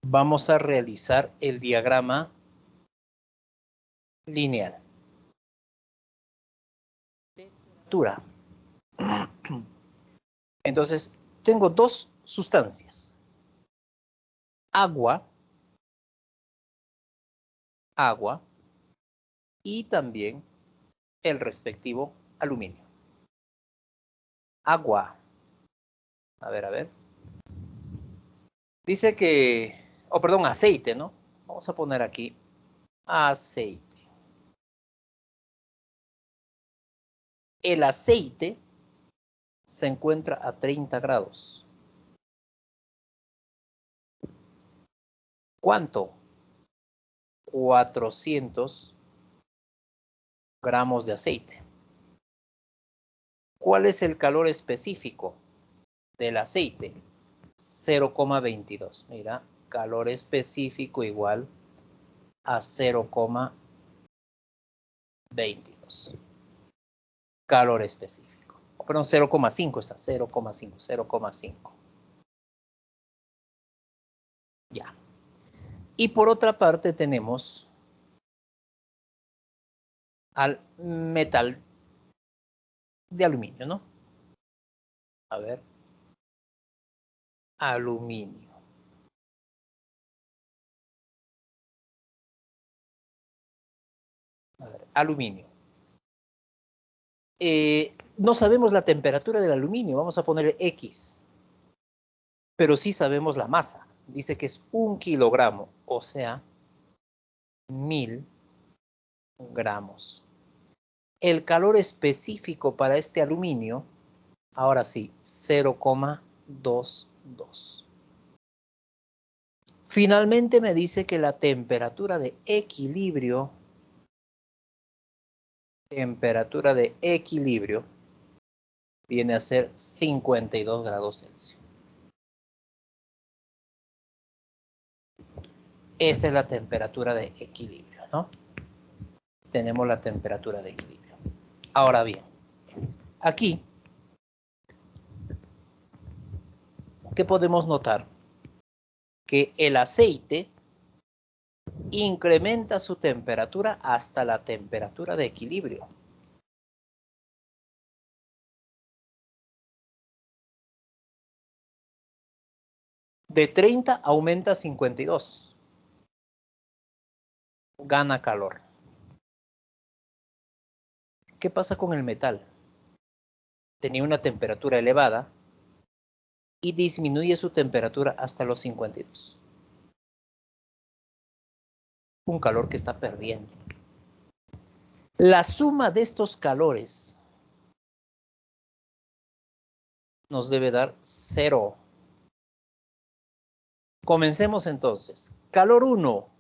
Vamos a realizar el diagrama lineal. Temperatura. Entonces, tengo dos sustancias. Agua y también el respectivo aluminio. Agua. A ver. Dice que, perdón, aceite, ¿no? Vamos a poner aquí aceite. El aceite se encuentra a 30 grados. ¿Cuánto? 400 gramos de aceite. ¿Cuál es el calor específico del aceite? 0,22. Mira, calor específico igual a 0,22. Calor específico. Perdón, 0,5 está, 0,5. Ya. Y por otra parte tenemos al metal de aluminio, ¿no? A ver. Aluminio. A ver, aluminio. No sabemos la temperatura del aluminio, vamos a poner X. Pero sí sabemos la masa. Dice que es 1 kilogramo, o sea, 1000 gramos. El calor específico para este aluminio, ahora sí, 0,22. Finalmente me dice que la temperatura de equilibrio viene a ser 52 grados Celsius. Esta es la temperatura de equilibrio, ¿no? Tenemos la temperatura de equilibrio. Ahora bien, aquí, ¿qué podemos notar? Que el aceite incrementa su temperatura hasta la temperatura de equilibrio. De 30 aumenta a 52. Gana calor. ¿Qué pasa con el metal? Tenía una temperatura elevada y disminuye su temperatura hasta los 52. Un calor que está perdiendo. La suma de estos calores nos debe dar 0. Comencemos entonces. Calor 1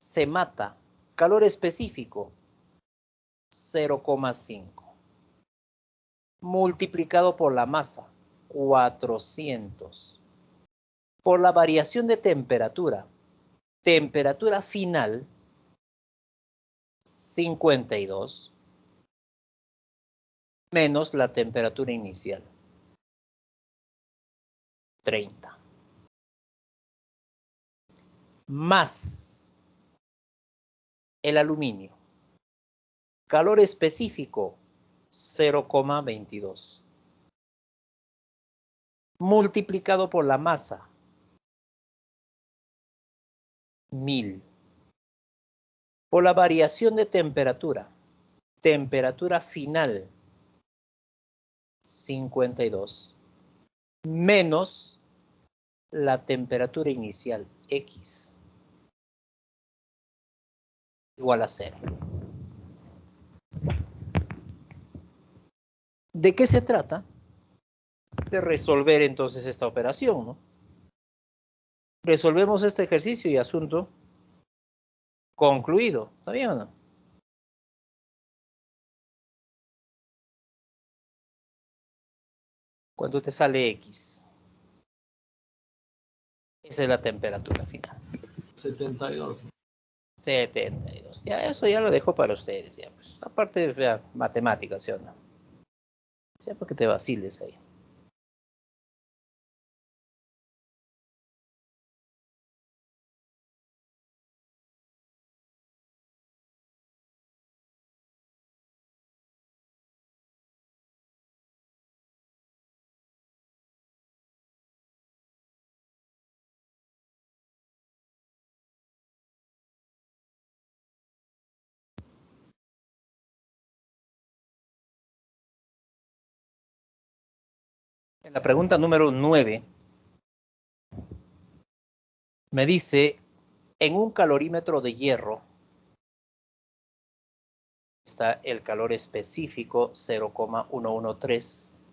se mata. Calor específico 0,5. Multiplicado por la masa 400. Por la variación de temperatura. Temperatura final 52 menos la temperatura inicial 30 más el aluminio. Calor específico 0,22 multiplicado por la masa 1000 por la variación de temperatura. Temperatura final 52 menos la temperatura inicial X igual a 0. ¿De qué se trata? De resolver entonces esta operación, ¿no? Resolvemos este ejercicio y asunto concluido. ¿Está bien o no? ¿Cuánto te sale X? Esa es la temperatura final. 72. 72. Ya eso ya lo dejo para ustedes. Ya, pues. Aparte de ya, matemáticas, ¿sí o no? Sí, porque te vaciles ahí. En la pregunta número 9 me dice, en un calorímetro de hierro está el calor específico 0,113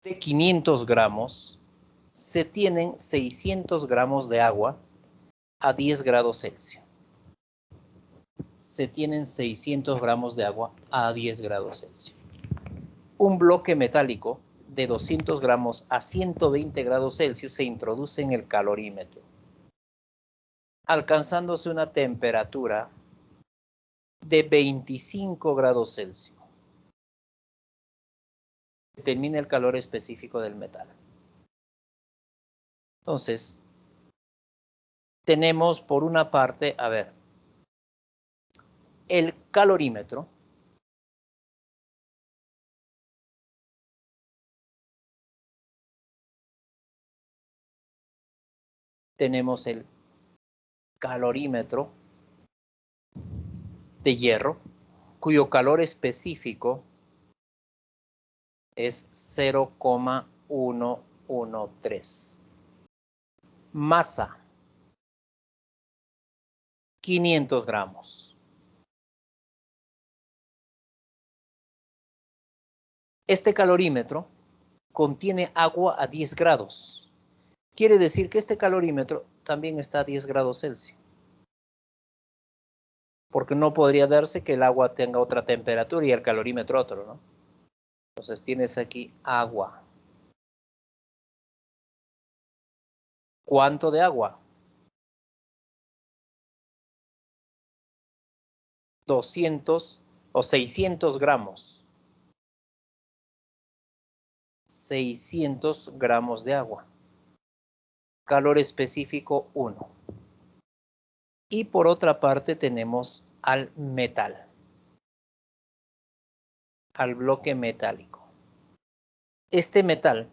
de 500 gramos, se tienen 600 gramos de agua a 10 grados Celsius. Se tienen 600 gramos de agua a 10 grados Celsius. Un bloque metálico de 200 gramos a 120 grados Celsius se introduce en el calorímetro, alcanzándose una temperatura de 25 grados Celsius. Determina el calor específico del metal. Entonces, tenemos por una parte, a ver, el calorímetro. Tenemos el calorímetro de hierro, cuyo calor específico es 0,113. Masa, 500 gramos. Este calorímetro contiene agua a 10 grados. Quiere decir que este calorímetro también está a 10 grados Celsius. Porque no podría darse que el agua tenga otra temperatura y el calorímetro otro, ¿no? Entonces tienes aquí agua. ¿Cuánto de agua? 200 o 600 gramos. 600 gramos de agua. Calor específico 1. Y por otra parte tenemos al metal, al bloque metálico. Este metal,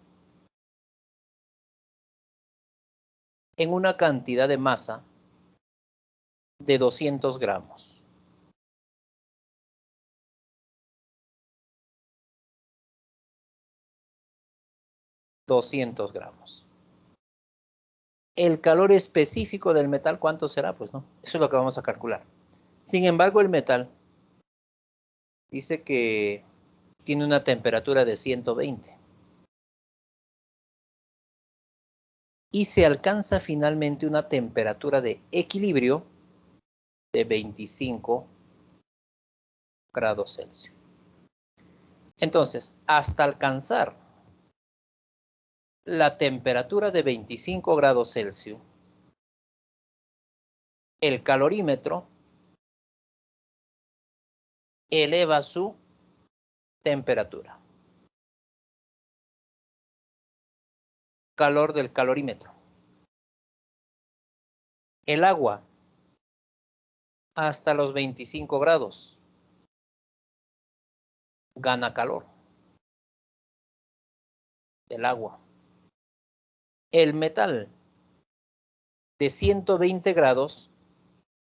en una cantidad de masa de 200 gramos. $200. El calor específico del metal, ¿cuánto será? Pues no, eso es lo que vamos a calcular. Sin embargo, el metal dice que tiene una temperatura de 120. Y se alcanza finalmente una temperatura de equilibrio de 25 grados Celsius. Entonces, hasta alcanzar la temperatura de 25 grados Celsius, el calorímetro eleva su temperatura. Calor del calorímetro. El agua hasta los 25 grados gana calor del agua. El metal de 120 grados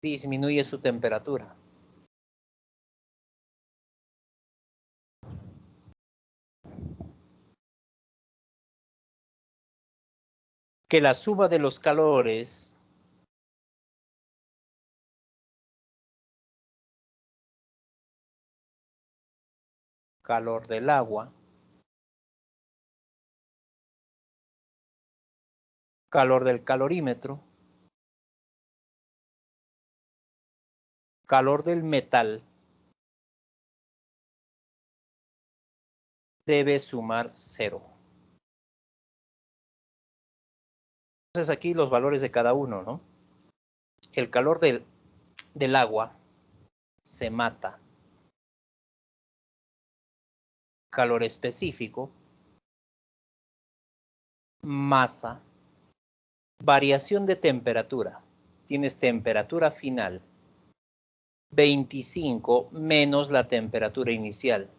disminuye su temperatura. Que la suma de los calores calor del agua, calor del calorímetro, calor del metal debe sumar 0. Entonces aquí los valores de cada uno, ¿no? El calor del agua se mata. Calor específico, masa, variación de temperatura. Tienes temperatura final, 25 menos la temperatura inicial,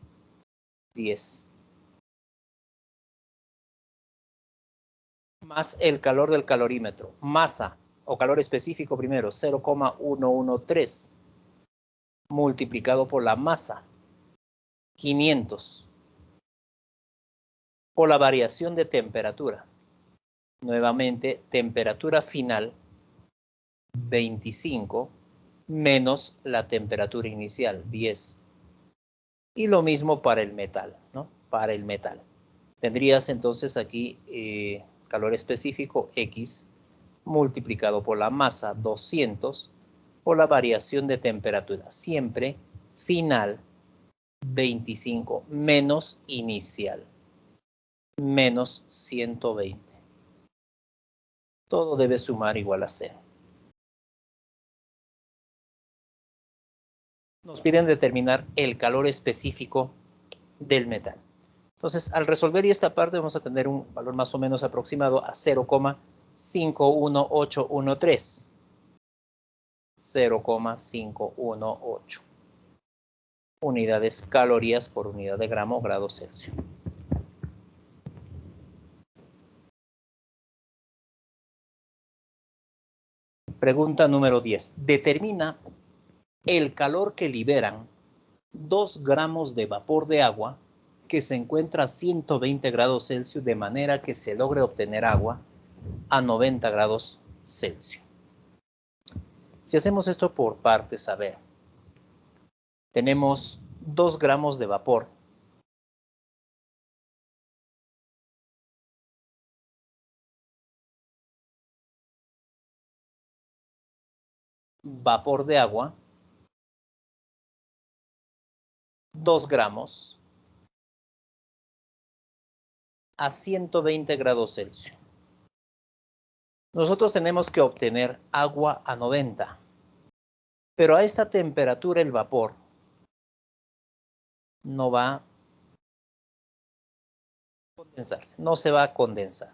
10. Más el calor del calorímetro. Masa o calor específico primero, 0,113. Multiplicado por la masa, 500. Por la variación de temperatura. Nuevamente, temperatura final, 25, menos la temperatura inicial, 10. Y lo mismo para el metal, ¿no? Para el metal. Tendrías entonces aquí calor específico, X, multiplicado por la masa, 200, por la variación de temperatura. Siempre final, 25, menos inicial, menos 120. Todo debe sumar igual a 0. Nos piden determinar el calor específico del metal. Entonces, al resolver esta parte vamos a tener un valor más o menos aproximado a 0,51813. 0,518 unidades calorías por unidad de gramo o grado Celsius. Pregunta número 10. Determina el calor que liberan 2 gramos de vapor de agua que se encuentra a 120 grados Celsius de manera que se logre obtener agua a 90 grados Celsius. Si hacemos esto por partes, a ver, tenemos 2 gramos de vapor. Vapor de agua, 2 gramos a 120 grados Celsius. Nosotros tenemos que obtener agua a 90, pero a esta temperatura el vapor no va a condensarse, no se va a condensar.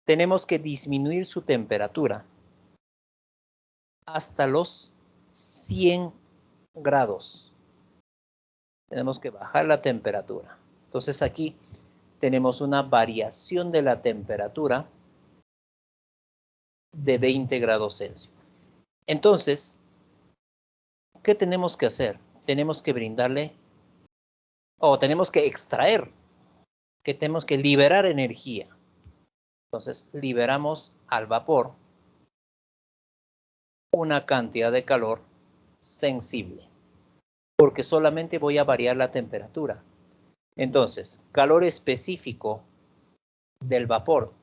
Tenemos que disminuir su temperatura hasta los 100 grados. Tenemos que bajar la temperatura. Entonces aquí tenemos una variación de la temperatura de 20 grados Celsius. Entonces, ¿qué tenemos que hacer? Tenemos que brindarle, o tenemos que extraer, que tenemos que liberar energía. Entonces, liberamos al vapor una cantidad de calor sensible, porque solamente voy a variar la temperatura. Entonces, calor específico del vapor,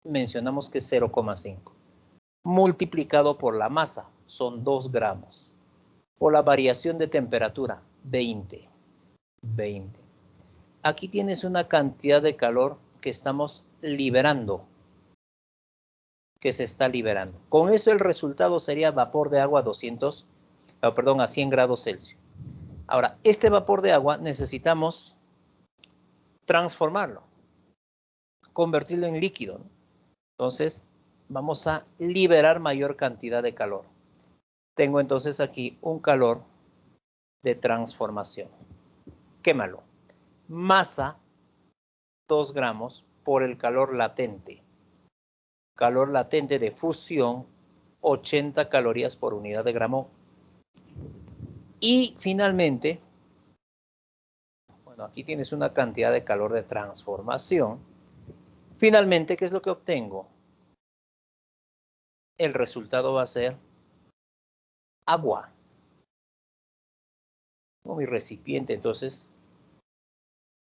mencionamos que es 0,5. Multiplicado por la masa, son 2 gramos. Por la variación de temperatura, 20. Aquí tienes una cantidad de calor que estamos liberando, que se está liberando. Con eso el resultado sería vapor de agua a 100 grados Celsius. Ahora, este vapor de agua necesitamos transformarlo, convertirlo en líquido, ¿no? Entonces, vamos a liberar mayor cantidad de calor. Tengo entonces aquí un calor de transformación. Quémalo. Masa, 2 gramos por el calor latente. Calor latente de fusión, 80 calorías por unidad de gramo. Y finalmente, bueno, aquí tienes una cantidad de calor de transformación. Finalmente, ¿qué es lo que obtengo? El resultado va a ser agua. Con mi recipiente, entonces,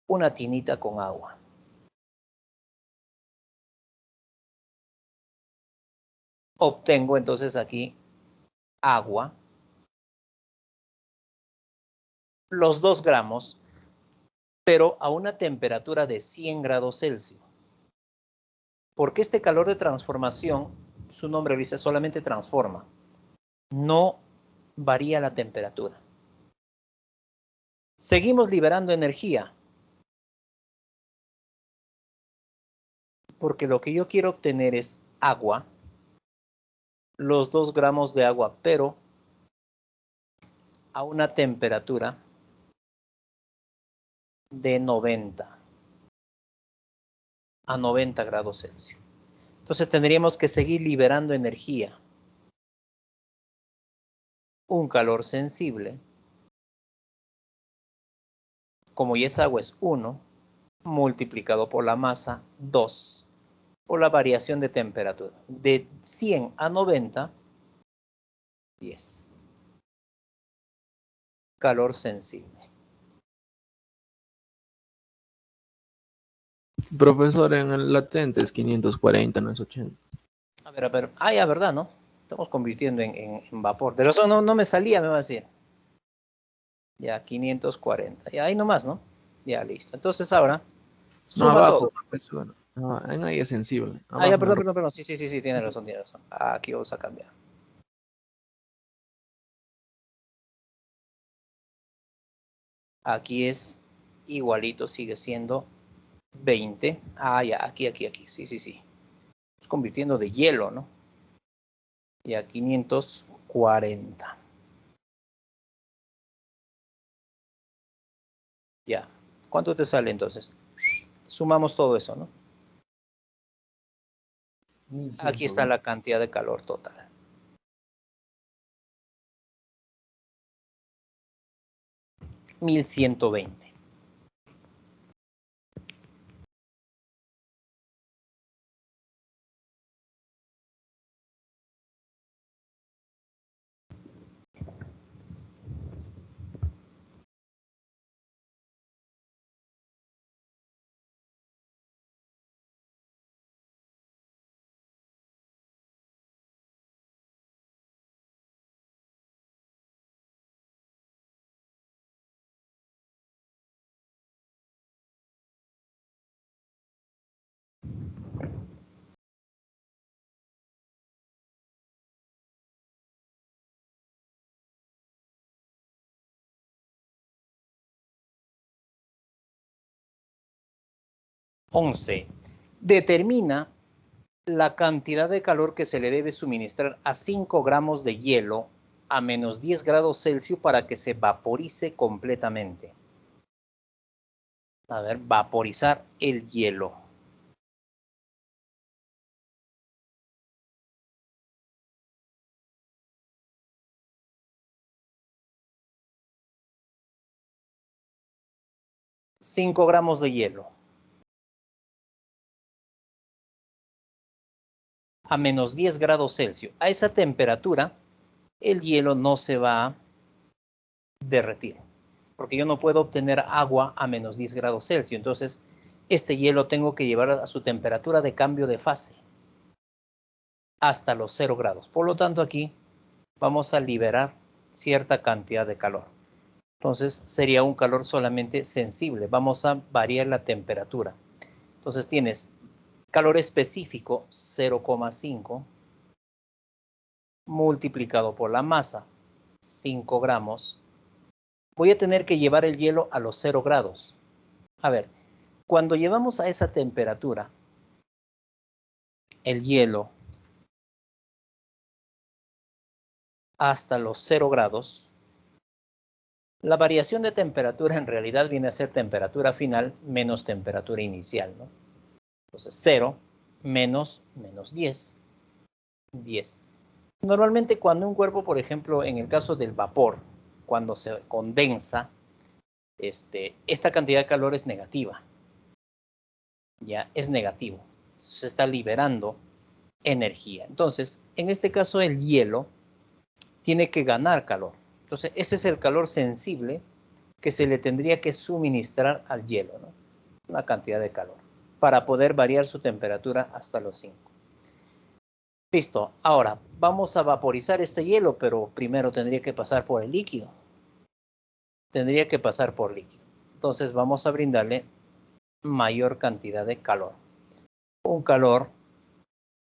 una tinita con agua. Obtengo entonces aquí agua. Los 2 gramos pero a una temperatura de 100 grados Celsius. Porque este calor de transformación, su nombre dice, solamente transforma. No varía la temperatura. Seguimos liberando energía. Porque lo que yo quiero obtener es agua. Los 2 gramos de agua, pero a una temperatura de 90 a 90 grados Celsius. Entonces tendríamos que seguir liberando energía. Un calor sensible, como y esa agua es 1, multiplicado por la masa 2, por la variación de temperatura. De 100 a 90, 10. Calor sensible. Profesor, en el latente es 540, no es 80. A ver. Ah, ya, ¿verdad, no? Estamos convirtiendo en vapor. De eso no me salía, me va a decir. Ya, 540. Ya, ahí nomás, ¿no? Ya, listo. Entonces ahora, No, suma abajo, todo. profesor. No, en ahí es sensible. Ah, ya, Abajo no. perdón. Sí, tiene razón. Aquí vamos a cambiar. Aquí es igualito, sigue siendo 20. Ah, ya, aquí. Sí. Es convirtiendo de hielo, ¿no? Ya, 540. Ya. ¿Cuánto te sale entonces? Sumamos todo eso, ¿no? Aquí está la cantidad de calor total. $1120. Determina la cantidad de calor que se le debe suministrar a 5 gramos de hielo a menos 10 grados Celsius para que se vaporice completamente. A ver, vaporizar el hielo. $5 gramos de hielo a menos 10 grados Celsius. A esa temperatura, el hielo no se va a derretir, porque yo no puedo obtener agua a menos 10 grados Celsius. Entonces, este hielo tengo que llevar a su temperatura de cambio de fase hasta los 0 grados. Por lo tanto, aquí vamos a liberar cierta cantidad de calor. Entonces, sería un calor solamente sensible. Vamos a variar la temperatura. Entonces, tienes calor específico 0,5 multiplicado por la masa 5 gramos. Voy a tener que llevar el hielo a los 0 grados. A ver, cuando llevamos a esa temperatura el hielo hasta los 0 grados, la variación de temperatura en realidad viene a ser temperatura final menos temperatura inicial, ¿no? Entonces 0 menos 10. Normalmente cuando un cuerpo, por ejemplo, en el caso del vapor, cuando se condensa, esta cantidad de calor es negativa. Ya es negativo. Se está liberando energía. Entonces, en este caso el hielo tiene que ganar calor. Entonces, ese es el calor sensible que se le tendría que suministrar al hielo, ¿no? Una cantidad de calor para poder variar su temperatura hasta los 5. Listo. Ahora, vamos a vaporizar este hielo, pero primero tendría que pasar por el líquido. Tendría que pasar por líquido. Entonces vamos a brindarle mayor cantidad de calor. Un calor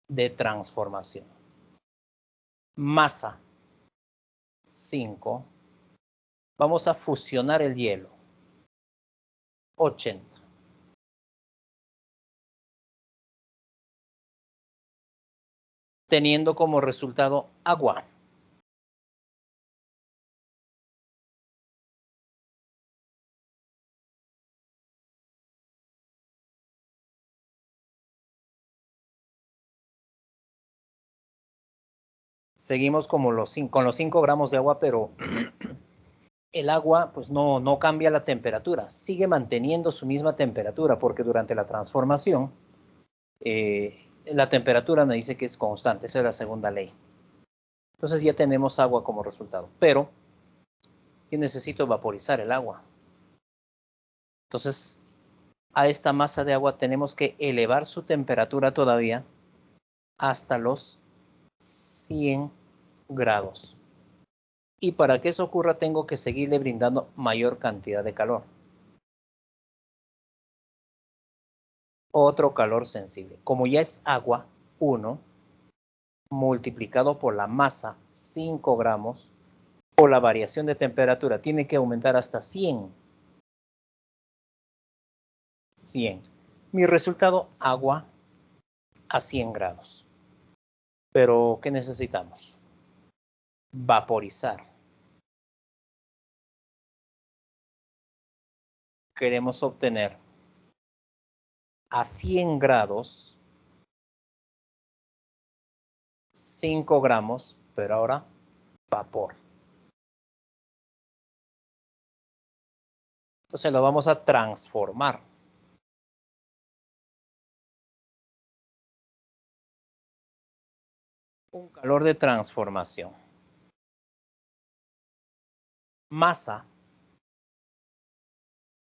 de transformación. Masa 5. Vamos a fusionar el hielo. 80. Teniendo como resultado agua. Seguimos como con los 5 gramos de agua, pero el agua pues no cambia la temperatura, sigue manteniendo su misma temperatura porque durante la transformación la temperatura me dice que es constante, esa es la segunda ley. Entonces ya tenemos agua como resultado, pero yo necesito vaporizar el agua. Entonces a esta masa de agua tenemos que elevar su temperatura todavía hasta los 100 grados. Y para que eso ocurra tengo que seguirle brindando mayor cantidad de calor. Otro calor sensible. Como ya es agua, 1 multiplicado por la masa, 5 gramos, o la variación de temperatura, tiene que aumentar hasta 100. 100. Mi resultado, agua a 100 grados. Pero, ¿qué necesitamos? Vaporizar. Queremos obtener a 100 grados 5 gramos, pero ahora vapor. Entonces lo vamos a transformar. Un calor de transformación. Masa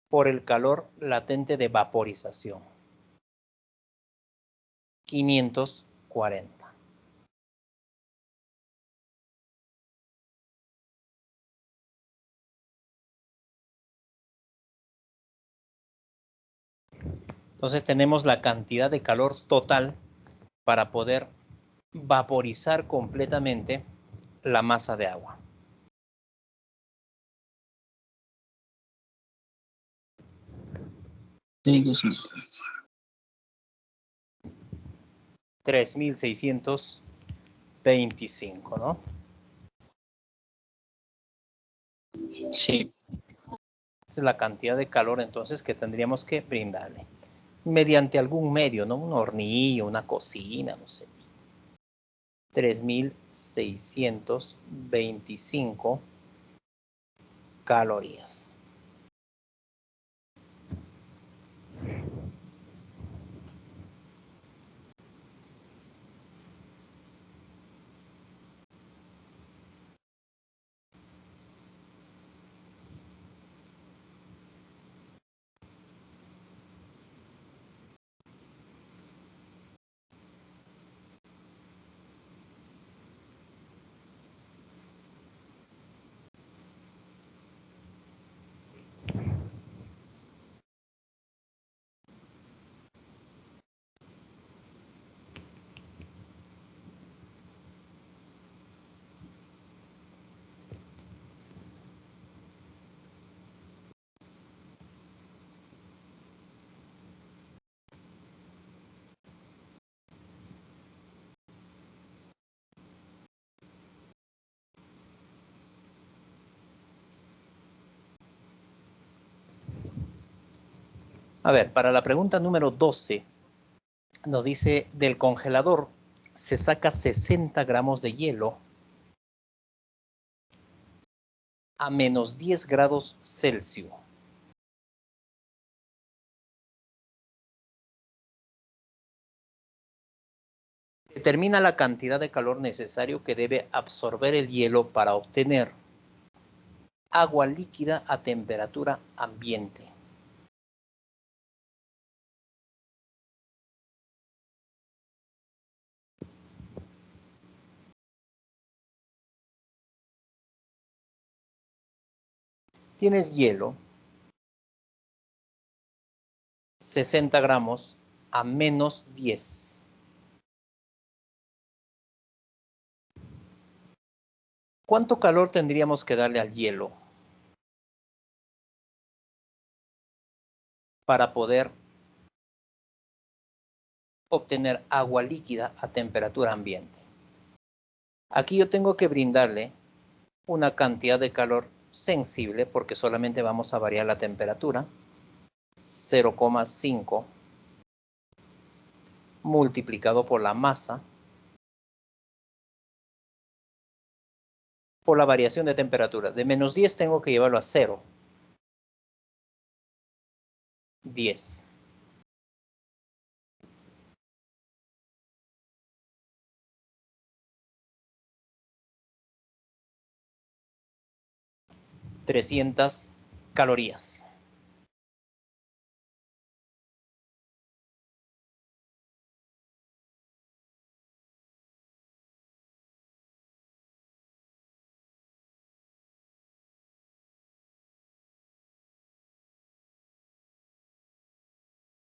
por el calor latente de vaporización. 540. Entonces tenemos la cantidad de calor total para poder vaporizar completamente la masa de agua. Sí, 3625, ¿no? sí. Esa es la cantidad de calor entonces que tendríamos que brindarle. Mediante algún medio, ¿no? Un hornillo, una cocina, no sé. 3625 calorías. A ver, para la pregunta número 12, nos dice, del congelador se saca 60 gramos de hielo a menos 10 grados Celsius. Determina la cantidad de calor necesario que debe absorber el hielo para obtener agua líquida a temperatura ambiente. Tienes hielo 60 gramos a menos 10. ¿Cuánto calor tendríamos que darle al hielo para poder obtener agua líquida a temperatura ambiente? Aquí yo tengo que brindarle una cantidad de calor sensible porque solamente vamos a variar la temperatura. 0,5 multiplicado por la masa por la variación de temperatura. De menos 10 tengo que llevarlo a 0. 10. $300 calorías.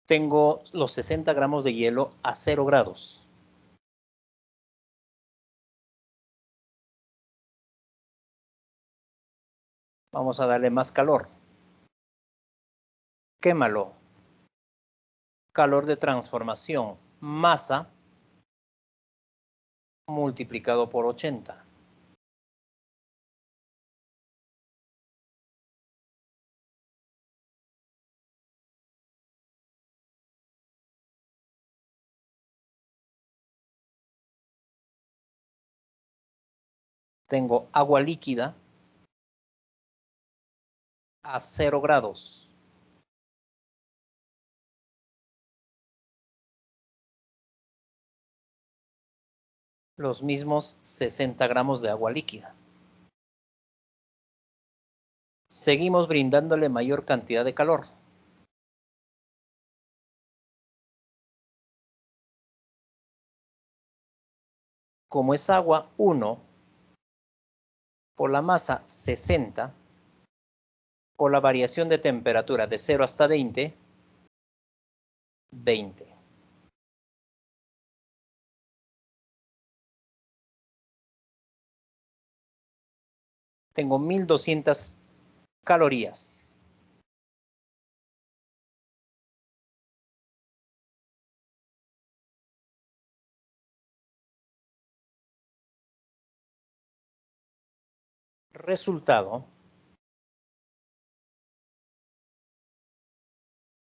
Tengo los 60 gramos de hielo a 0 grados. Vamos a darle más calor. Quémalo. Calor de transformación. Masa multiplicado por 80. Tengo agua líquida a 0 grados. Los mismos 60 gramos de agua líquida. Seguimos brindándole mayor cantidad de calor. Como es agua 1 por la masa 60, por la variación de temperatura de 0 hasta 20, 20. Tengo 1200 calorías. Resultado: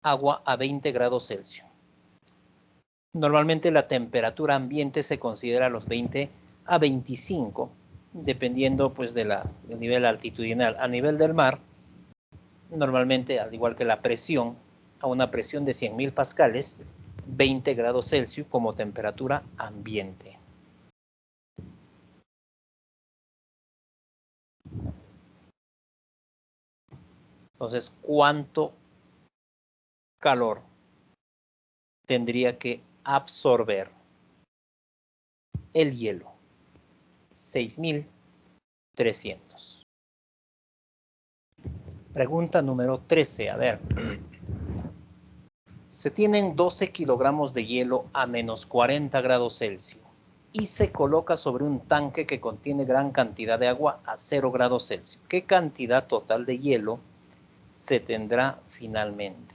agua a 20 grados Celsius. Normalmente la temperatura ambiente se considera los 20 a 25, dependiendo pues del nivel altitudinal. A nivel del mar, normalmente, al igual que la presión, a una presión de 100.000 pascales, 20 grados Celsius como temperatura ambiente. Entonces, ¿cuánto calor tendría que absorber el hielo? 6.300. Pregunta número 13. A ver. Se tienen 12 kilogramos de hielo a menos 40 grados Celsius y se coloca sobre un tanque que contiene gran cantidad de agua a 0 grados Celsius. ¿Qué cantidad total de hielo se tendrá finalmente?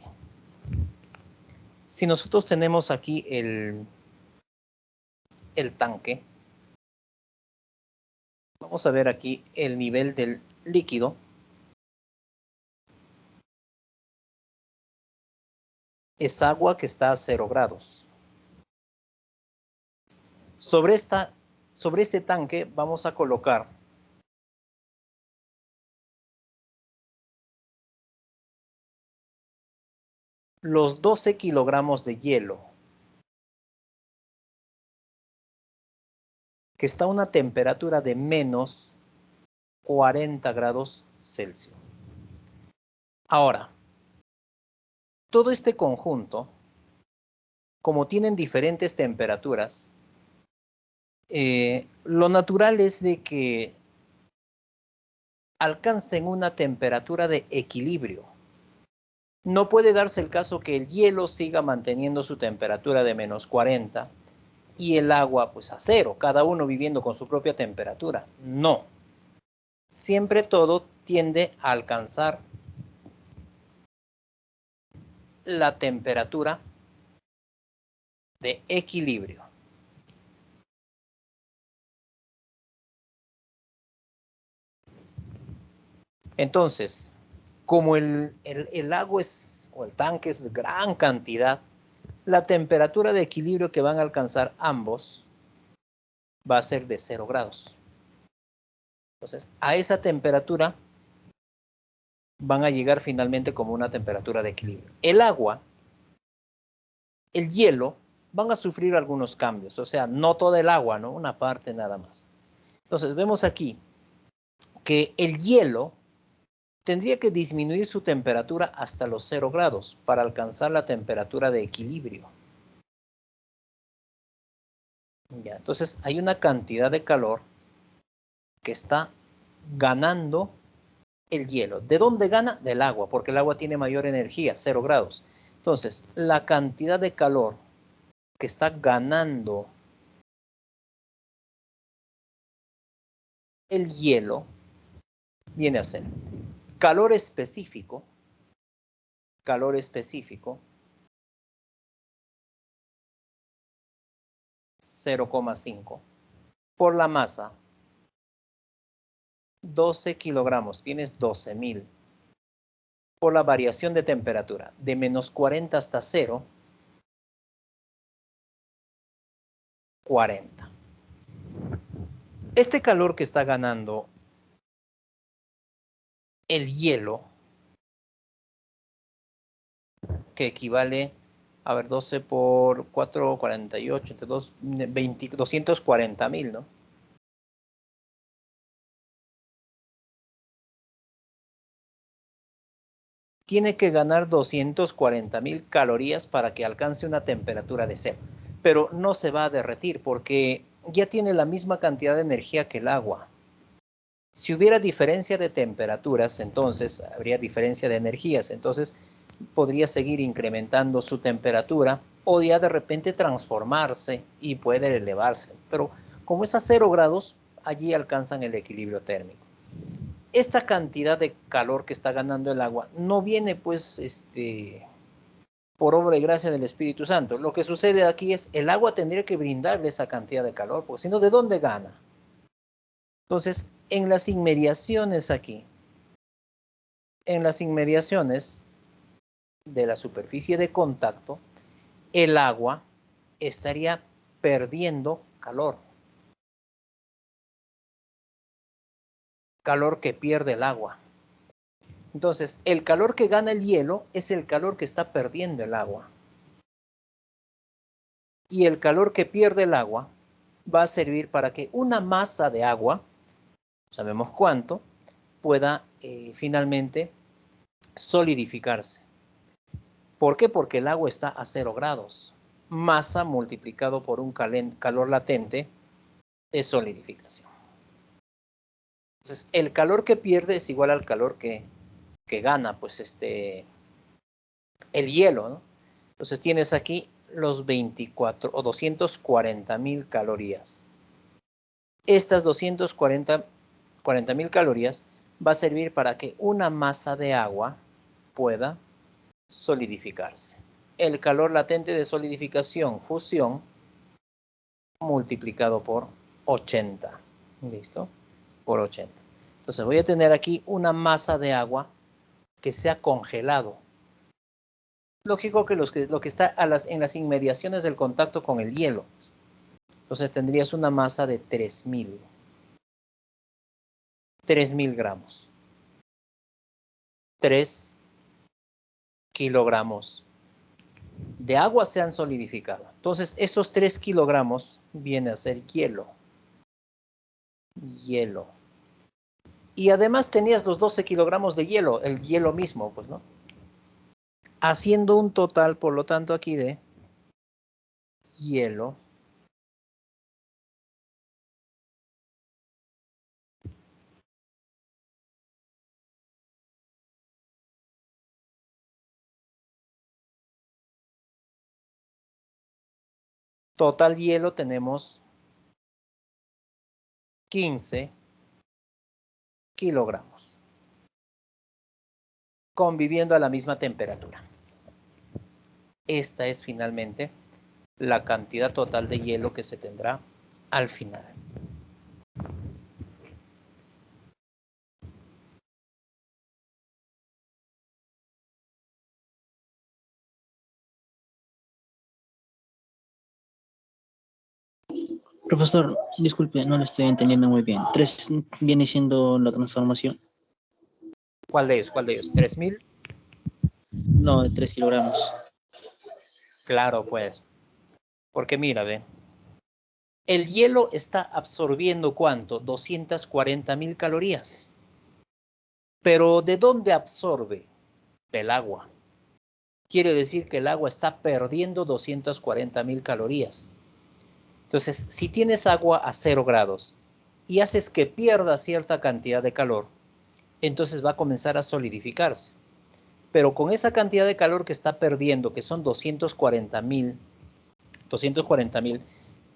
Si nosotros tenemos aquí el tanque, vamos a ver aquí el nivel del líquido. Es agua que está a 0 grados. Sobre este tanque vamos a colocar los 12 kilogramos de hielo, que está a una temperatura de menos 40 grados Celsius. Ahora, todo este conjunto, como tienen diferentes temperaturas, lo natural es de que alcancen una temperatura de equilibrio. No puede darse el caso que el hielo siga manteniendo su temperatura de menos 40 y el agua pues a 0, cada uno viviendo con su propia temperatura. No. Siempre todo tiende a alcanzar la temperatura de equilibrio. Entonces, como el agua o el tanque es gran cantidad, la temperatura de equilibrio que van a alcanzar ambos va a ser de 0 grados. Entonces, a esa temperatura van a llegar finalmente como una temperatura de equilibrio. El agua, el hielo, van a sufrir algunos cambios, o sea, no todo el agua, ¿no? Una parte nada más. Entonces, vemos aquí que el hielo tendría que disminuir su temperatura hasta los 0 grados para alcanzar la temperatura de equilibrio. Ya, entonces, hay una cantidad de calor que está ganando el hielo. ¿De dónde gana? Del agua, porque el agua tiene mayor energía, 0 grados. Entonces, la cantidad de calor que está ganando el hielo viene a ser calor específico 0,5 por la masa 12 kilogramos, tienes 12.000 por la variación de temperatura de menos 40 hasta 0, 40. Este calor que está ganando el hielo, que equivale, a ver, 12 por 4, 48, entre 2, 240.000, ¿no? Tiene que ganar 240.000 calorías para que alcance una temperatura de 0. Pero no se va a derretir porque ya tiene la misma cantidad de energía que el agua. Si hubiera diferencia de temperaturas, entonces habría diferencia de energías. Entonces podría seguir incrementando su temperatura o ya de repente transformarse y puede elevarse. Pero como es a 0 grados, allí alcanzan el equilibrio térmico. Esta cantidad de calor que está ganando el agua no viene pues por obra y gracia del Espíritu Santo. Lo que sucede aquí es el agua tendría que brindarle esa cantidad de calor, porque si no, ¿de dónde gana? Entonces, en las inmediaciones aquí, en las inmediaciones de la superficie de contacto, el agua estaría perdiendo calor. Calor que pierde el agua. Entonces, el calor que gana el hielo es el calor que está perdiendo el agua. Y el calor que pierde el agua va a servir para que una masa de agua, sabemos cuánto, pueda finalmente solidificarse. ¿Por qué? Porque el agua está a 0 grados. Masa multiplicado por un calor latente es solidificación. Entonces, el calor que pierde es igual al calor que gana, pues el hielo, ¿no? Entonces tienes aquí los 24 o 240.000 calorías. Estas 240.000 calorías va a servir para que una masa de agua pueda solidificarse. El calor latente de solidificación, fusión, multiplicado por 80. ¿Listo? Por 80. Entonces voy a tener aquí una masa de agua que se ha congelado. Lógico que lo que está en las inmediaciones del contacto con el hielo. Entonces tendrías una masa de 3.000 gramos. 3 kilogramos de agua se han solidificado. Entonces esos 3 kilogramos viene a ser hielo. Hielo. Y además tenías los 12 kilogramos de hielo, el hielo mismo, pues, ¿no? Haciendo un total, por lo tanto, aquí de hielo Total hielo tenemos 15 kilogramos, conviviendo a la misma temperatura. Esta es finalmente la cantidad total de hielo que se tendrá al final. Profesor, disculpe, no lo estoy entendiendo muy bien. 3 viene siendo la transformación. ¿Cuál de ellos? ¿Cuál de ellos? ¿3000? No, de 3 kilogramos. Claro, pues. Porque mira, ve. El hielo está absorbiendo ¿cuánto? 240.000 calorías. Pero ¿de dónde absorbe? Del agua. Quiere decir que el agua está perdiendo 240.000 calorías. Entonces, si tienes agua a 0 grados y haces que pierda cierta cantidad de calor, entonces va a comenzar a solidificarse. Pero con esa cantidad de calor que está perdiendo, que son 240.000,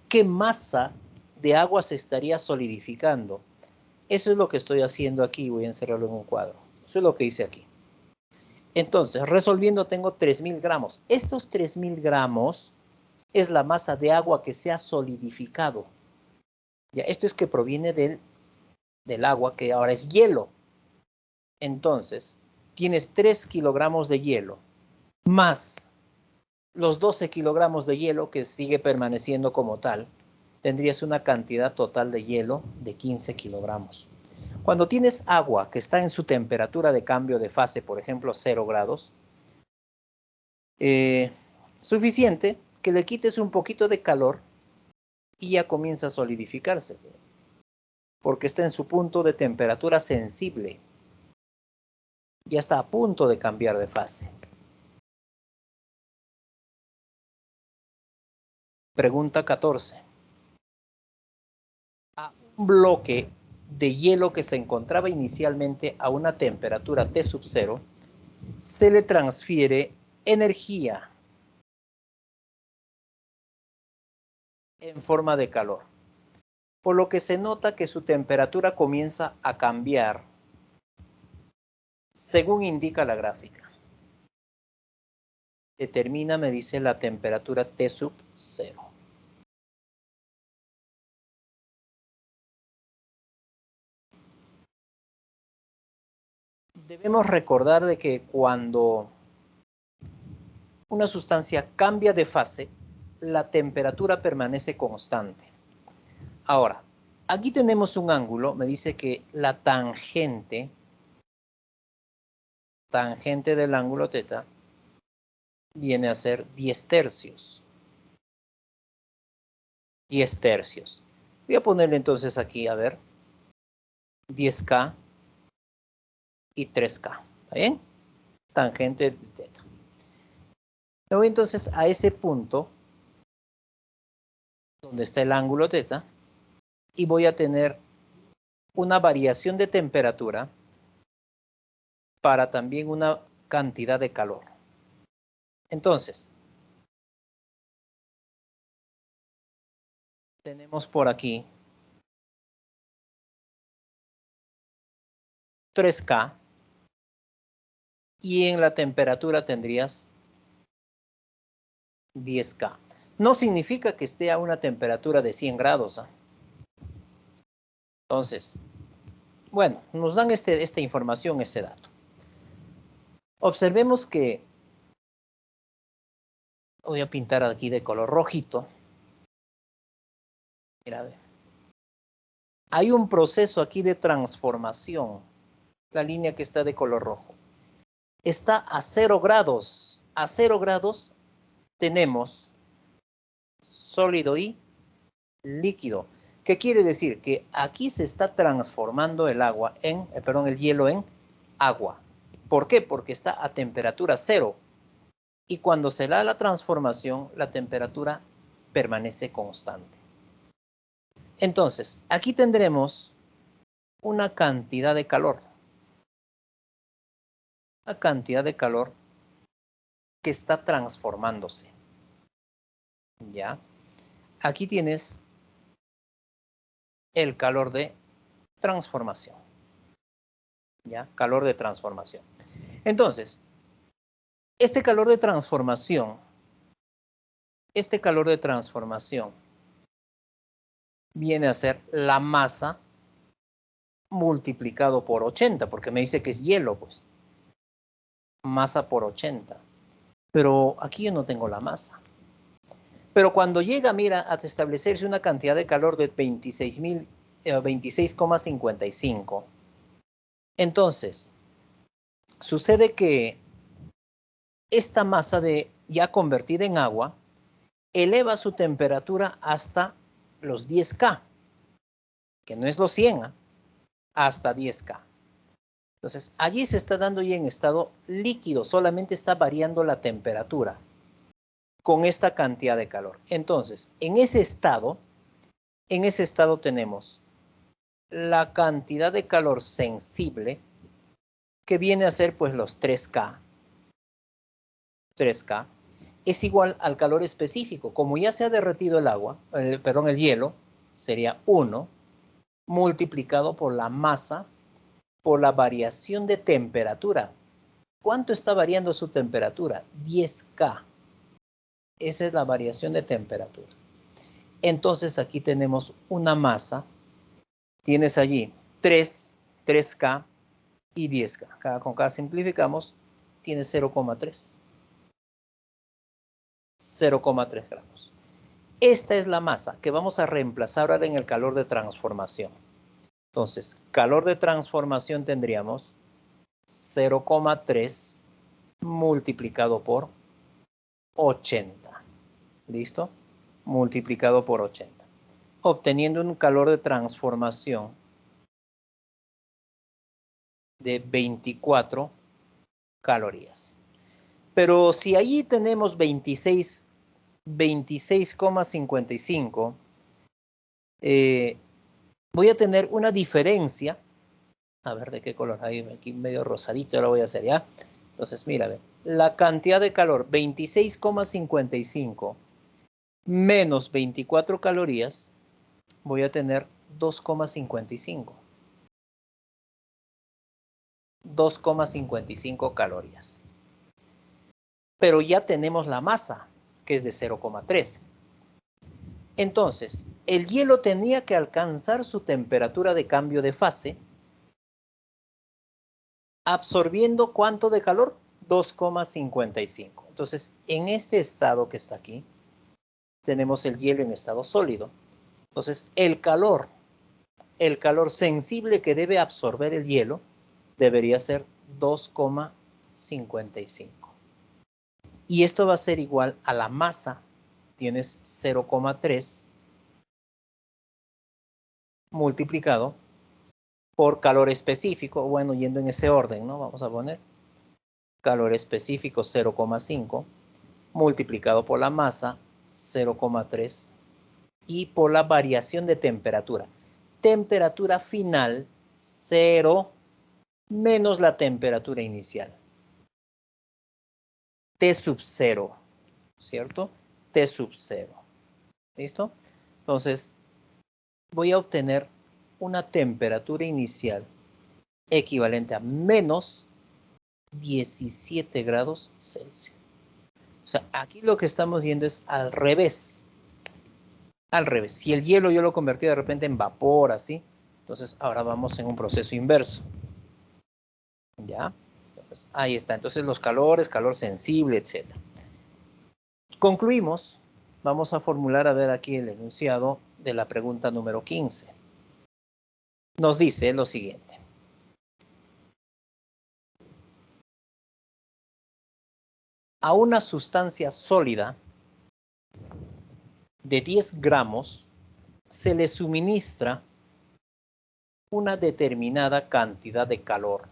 ¿qué masa de agua se estaría solidificando? Eso es lo que estoy haciendo aquí. Voy a encerrarlo en un cuadro. Eso es lo que hice aquí. Entonces, resolviendo, tengo 3.000 gramos. Estos 3.000 gramos es la masa de agua que se ha solidificado. Ya, esto es que proviene del agua, que ahora es hielo. Entonces, tienes 3 kilogramos de hielo, más los 12 kilogramos de hielo que sigue permaneciendo como tal, tendrías una cantidad total de hielo de 15 kilogramos. Cuando tienes agua que está en su temperatura de cambio de fase, por ejemplo, 0 grados, suficiente que le quites un poquito de calor y ya comienza a solidificarse, porque está en su punto de temperatura sensible. Ya está a punto de cambiar de fase. Pregunta 14. A un bloque de hielo que se encontraba inicialmente a una temperatura T sub 0, se le transfiere energía en forma de calor, por lo que se nota que su temperatura comienza a cambiar según indica la gráfica. Determina, me dice, la temperatura T sub 0. Debemos recordar de que cuando una sustancia cambia de fase, la temperatura permanece constante. Ahora, aquí tenemos un ángulo, me dice que la tangente del ángulo θ viene a ser 10 tercios. 10 tercios. Voy a ponerle entonces aquí, a ver, 10K y 3K. ¿Está bien? Tangente de θ. Me voy entonces a ese punto donde está el ángulo θ y voy a tener una variación de temperatura para también una cantidad de calor. Entonces, tenemos por aquí 3K y en la temperatura tendrías 10K. No significa que esté a una temperatura de 100 grados. ¿Eh? Entonces, bueno, nos dan esta información, ese dato. Observemos que voy a pintar aquí de color rojito. Mira, a ver. Hay un proceso aquí de transformación. La línea que está de color rojo. Está a 0 grados. A 0 grados tenemos sólido y líquido. ¿Qué quiere decir? Que aquí se está transformando el agua el hielo en agua. ¿Por qué? Porque está a temperatura 0. Y cuando se da la transformación, la temperatura permanece constante. Entonces, aquí tendremos una cantidad de calor. Una cantidad de calor que está transformándose. ¿Ya? aquí tienes el calor de transformación. ¿Ya? Calor de transformación. Entonces, este calor de transformación viene a ser la masa multiplicado por 80, porque me dice que es hielo, pues. Masa por 80. Pero aquí yo no tengo la masa. Pero cuando llega, mira, a establecerse una cantidad de calor de 26,55, entonces, sucede que esta masa ya convertida en agua eleva su temperatura hasta los 10K, que no es los 100, hasta 10K. Entonces, allí se está dando ya en estado líquido, solamente está variando la temperatura con esta cantidad de calor. Entonces, en ese estado tenemos la cantidad de calor sensible, que viene a ser pues los 3K. 3K es igual al calor específico. Como ya se ha derretido el hielo, sería 1 multiplicado por la masa por la variación de temperatura. ¿Cuánto está variando su temperatura? 10K. Esa es la variación de temperatura. Entonces aquí tenemos una masa. Tienes allí 3K y 10K. Con cada simplificamos, tienes 0,3. 0,3 gramos. Esta es la masa que vamos a reemplazar ahora en el calor de transformación. Entonces, calor de transformación tendríamos 0,3 multiplicado por 80. ¿Listo? Multiplicado por 80. Obteniendo un calor de transformación de 24 calorías. Pero si allí tenemos 26,55, voy a tener una diferencia. A ver de qué color hay, aquí medio rosadito, lo voy a hacer ya. Entonces, mira, la cantidad de calor, 26,55 menos 24 calorías, voy a tener 2,55. 2,55 calorías. Pero ya tenemos la masa, que es de 0,3. Entonces, el hielo tenía que alcanzar su temperatura de cambio de fase, absorbiendo ¿cuánto de calor? 2,55. Entonces, en este estado que está aquí, tenemos el hielo en estado sólido. Entonces, el calor sensible que debe absorber el hielo debería ser 2,55. Y esto va a ser igual a la masa. Tienes 0,3 multiplicado por calor específico. Bueno, yendo en ese orden, ¿no? Vamos a poner calor específico 0,5 multiplicado por la masa 0,3 y por la variación de temperatura. Temperatura final 0 menos la temperatura inicial. T sub 0, ¿cierto? T sub 0. ¿Listo? Entonces, voy a obtener una temperatura inicial equivalente a menos 17 grados Celsius. O sea, aquí lo que estamos viendo es al revés. Al revés. Si el hielo yo lo convertí de repente en vapor, así, entonces ahora vamos en un proceso inverso. ¿Ya? Entonces, ahí está. Entonces los calores, calor sensible, etc. Concluimos. Vamos a formular, a ver aquí el enunciado de la pregunta número 15. Nos dice lo siguiente. A una sustancia sólida de 10 gramos se le suministra una determinada cantidad de calor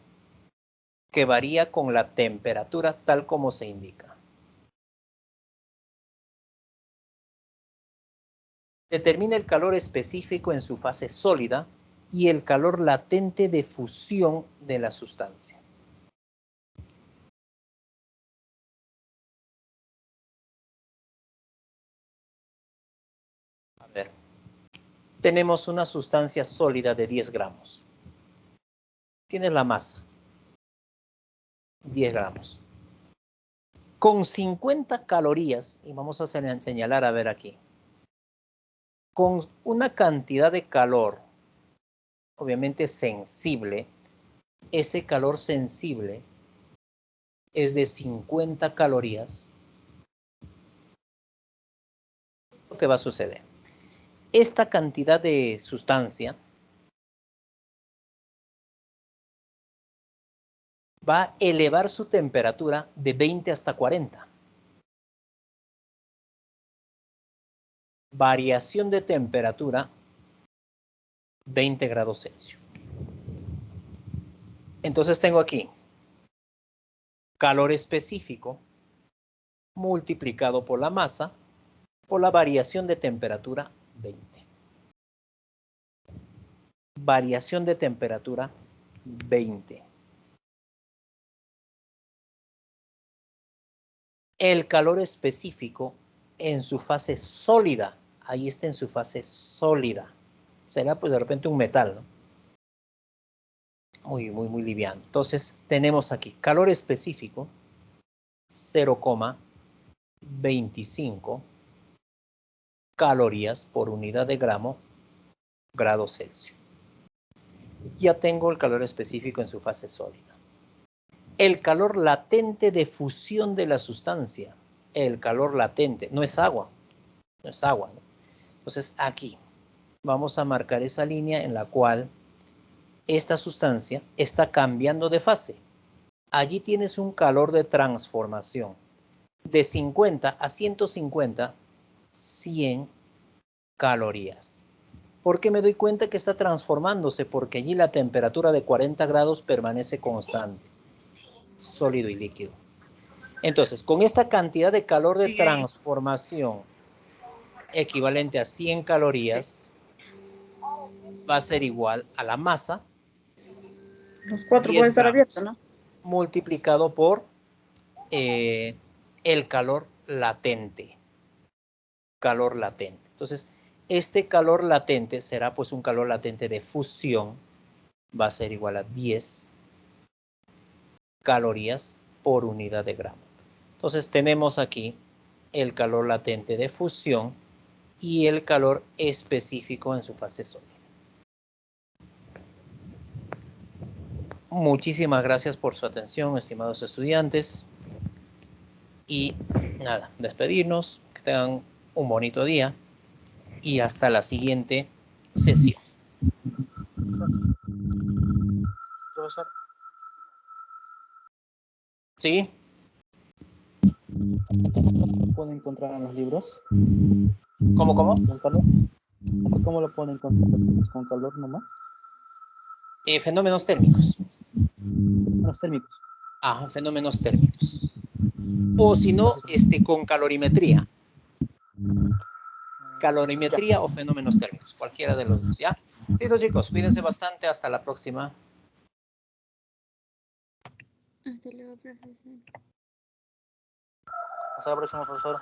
que varía con la temperatura tal como se indica. Determina el calor específico en su fase sólida y el calor latente de fusión de la sustancia. A ver. Tenemos una sustancia sólida de 10 gramos. Tienes la masa. 10 gramos. Con 50 calorías, y vamos a señalar a ver aquí, con una cantidad de calor, obviamente sensible, ese calor sensible es de 50 calorías. ¿Qué va a suceder? Esta cantidad de sustancia va a elevar su temperatura de 20 hasta 40. Variación de temperatura 20 grados Celsius. Entonces tengo aquí calor específico multiplicado por la masa por la variación de temperatura 20. Variación de temperatura 20. El calor específico en su fase sólida, ahí está en su fase sólida. Será pues de repente un metal, ¿no? Muy liviano. Entonces tenemos aquí calor específico 0,25 calorías por unidad de grado Celsius. Ya tengo el calor específico en su fase sólida. El calor latente de fusión de la sustancia. El calor latente, no es agua, ¿no? Entonces aquí vamos a marcar esa línea en la cual esta sustancia está cambiando de fase. Allí tienes un calor de transformación de 50 a 150, 100 calorías. ¿Por qué me doy cuenta que está transformándose? Porque allí la temperatura de 40 grados permanece constante, sólido y líquido. Entonces, con esta cantidad de calor de transformación equivalente a 100 calorías, va a ser igual a la masa. Los 4 pueden estar abiertos, ¿no? Multiplicado por el calor latente. Calor latente. Entonces, este calor latente será pues un calor latente de fusión. Va a ser igual a 10 calorías por unidad de gramo. Entonces, tenemos aquí el calor latente de fusión y el calor específico en su fase sólida. Muchísimas gracias por su atención, estimados estudiantes. Y nada, despedirnos, que tengan un bonito día y hasta la siguiente sesión. Profesor, ¿Sí? ¿cómo lo puedo encontrar en los libros? ¿Cómo? ¿Con calor? ¿Cómo lo puedo encontrar en los libros? ¿Con calor nomás? Fenómenos térmicos. Los térmicos. Ajá, fenómenos térmicos. O si no, con calorimetría. Calorimetría o fenómenos térmicos, cualquiera de los dos, ¿ya? Listo, chicos, cuídense bastante, hasta la próxima. Hasta luego, profesor. Hasta la próxima, profesor.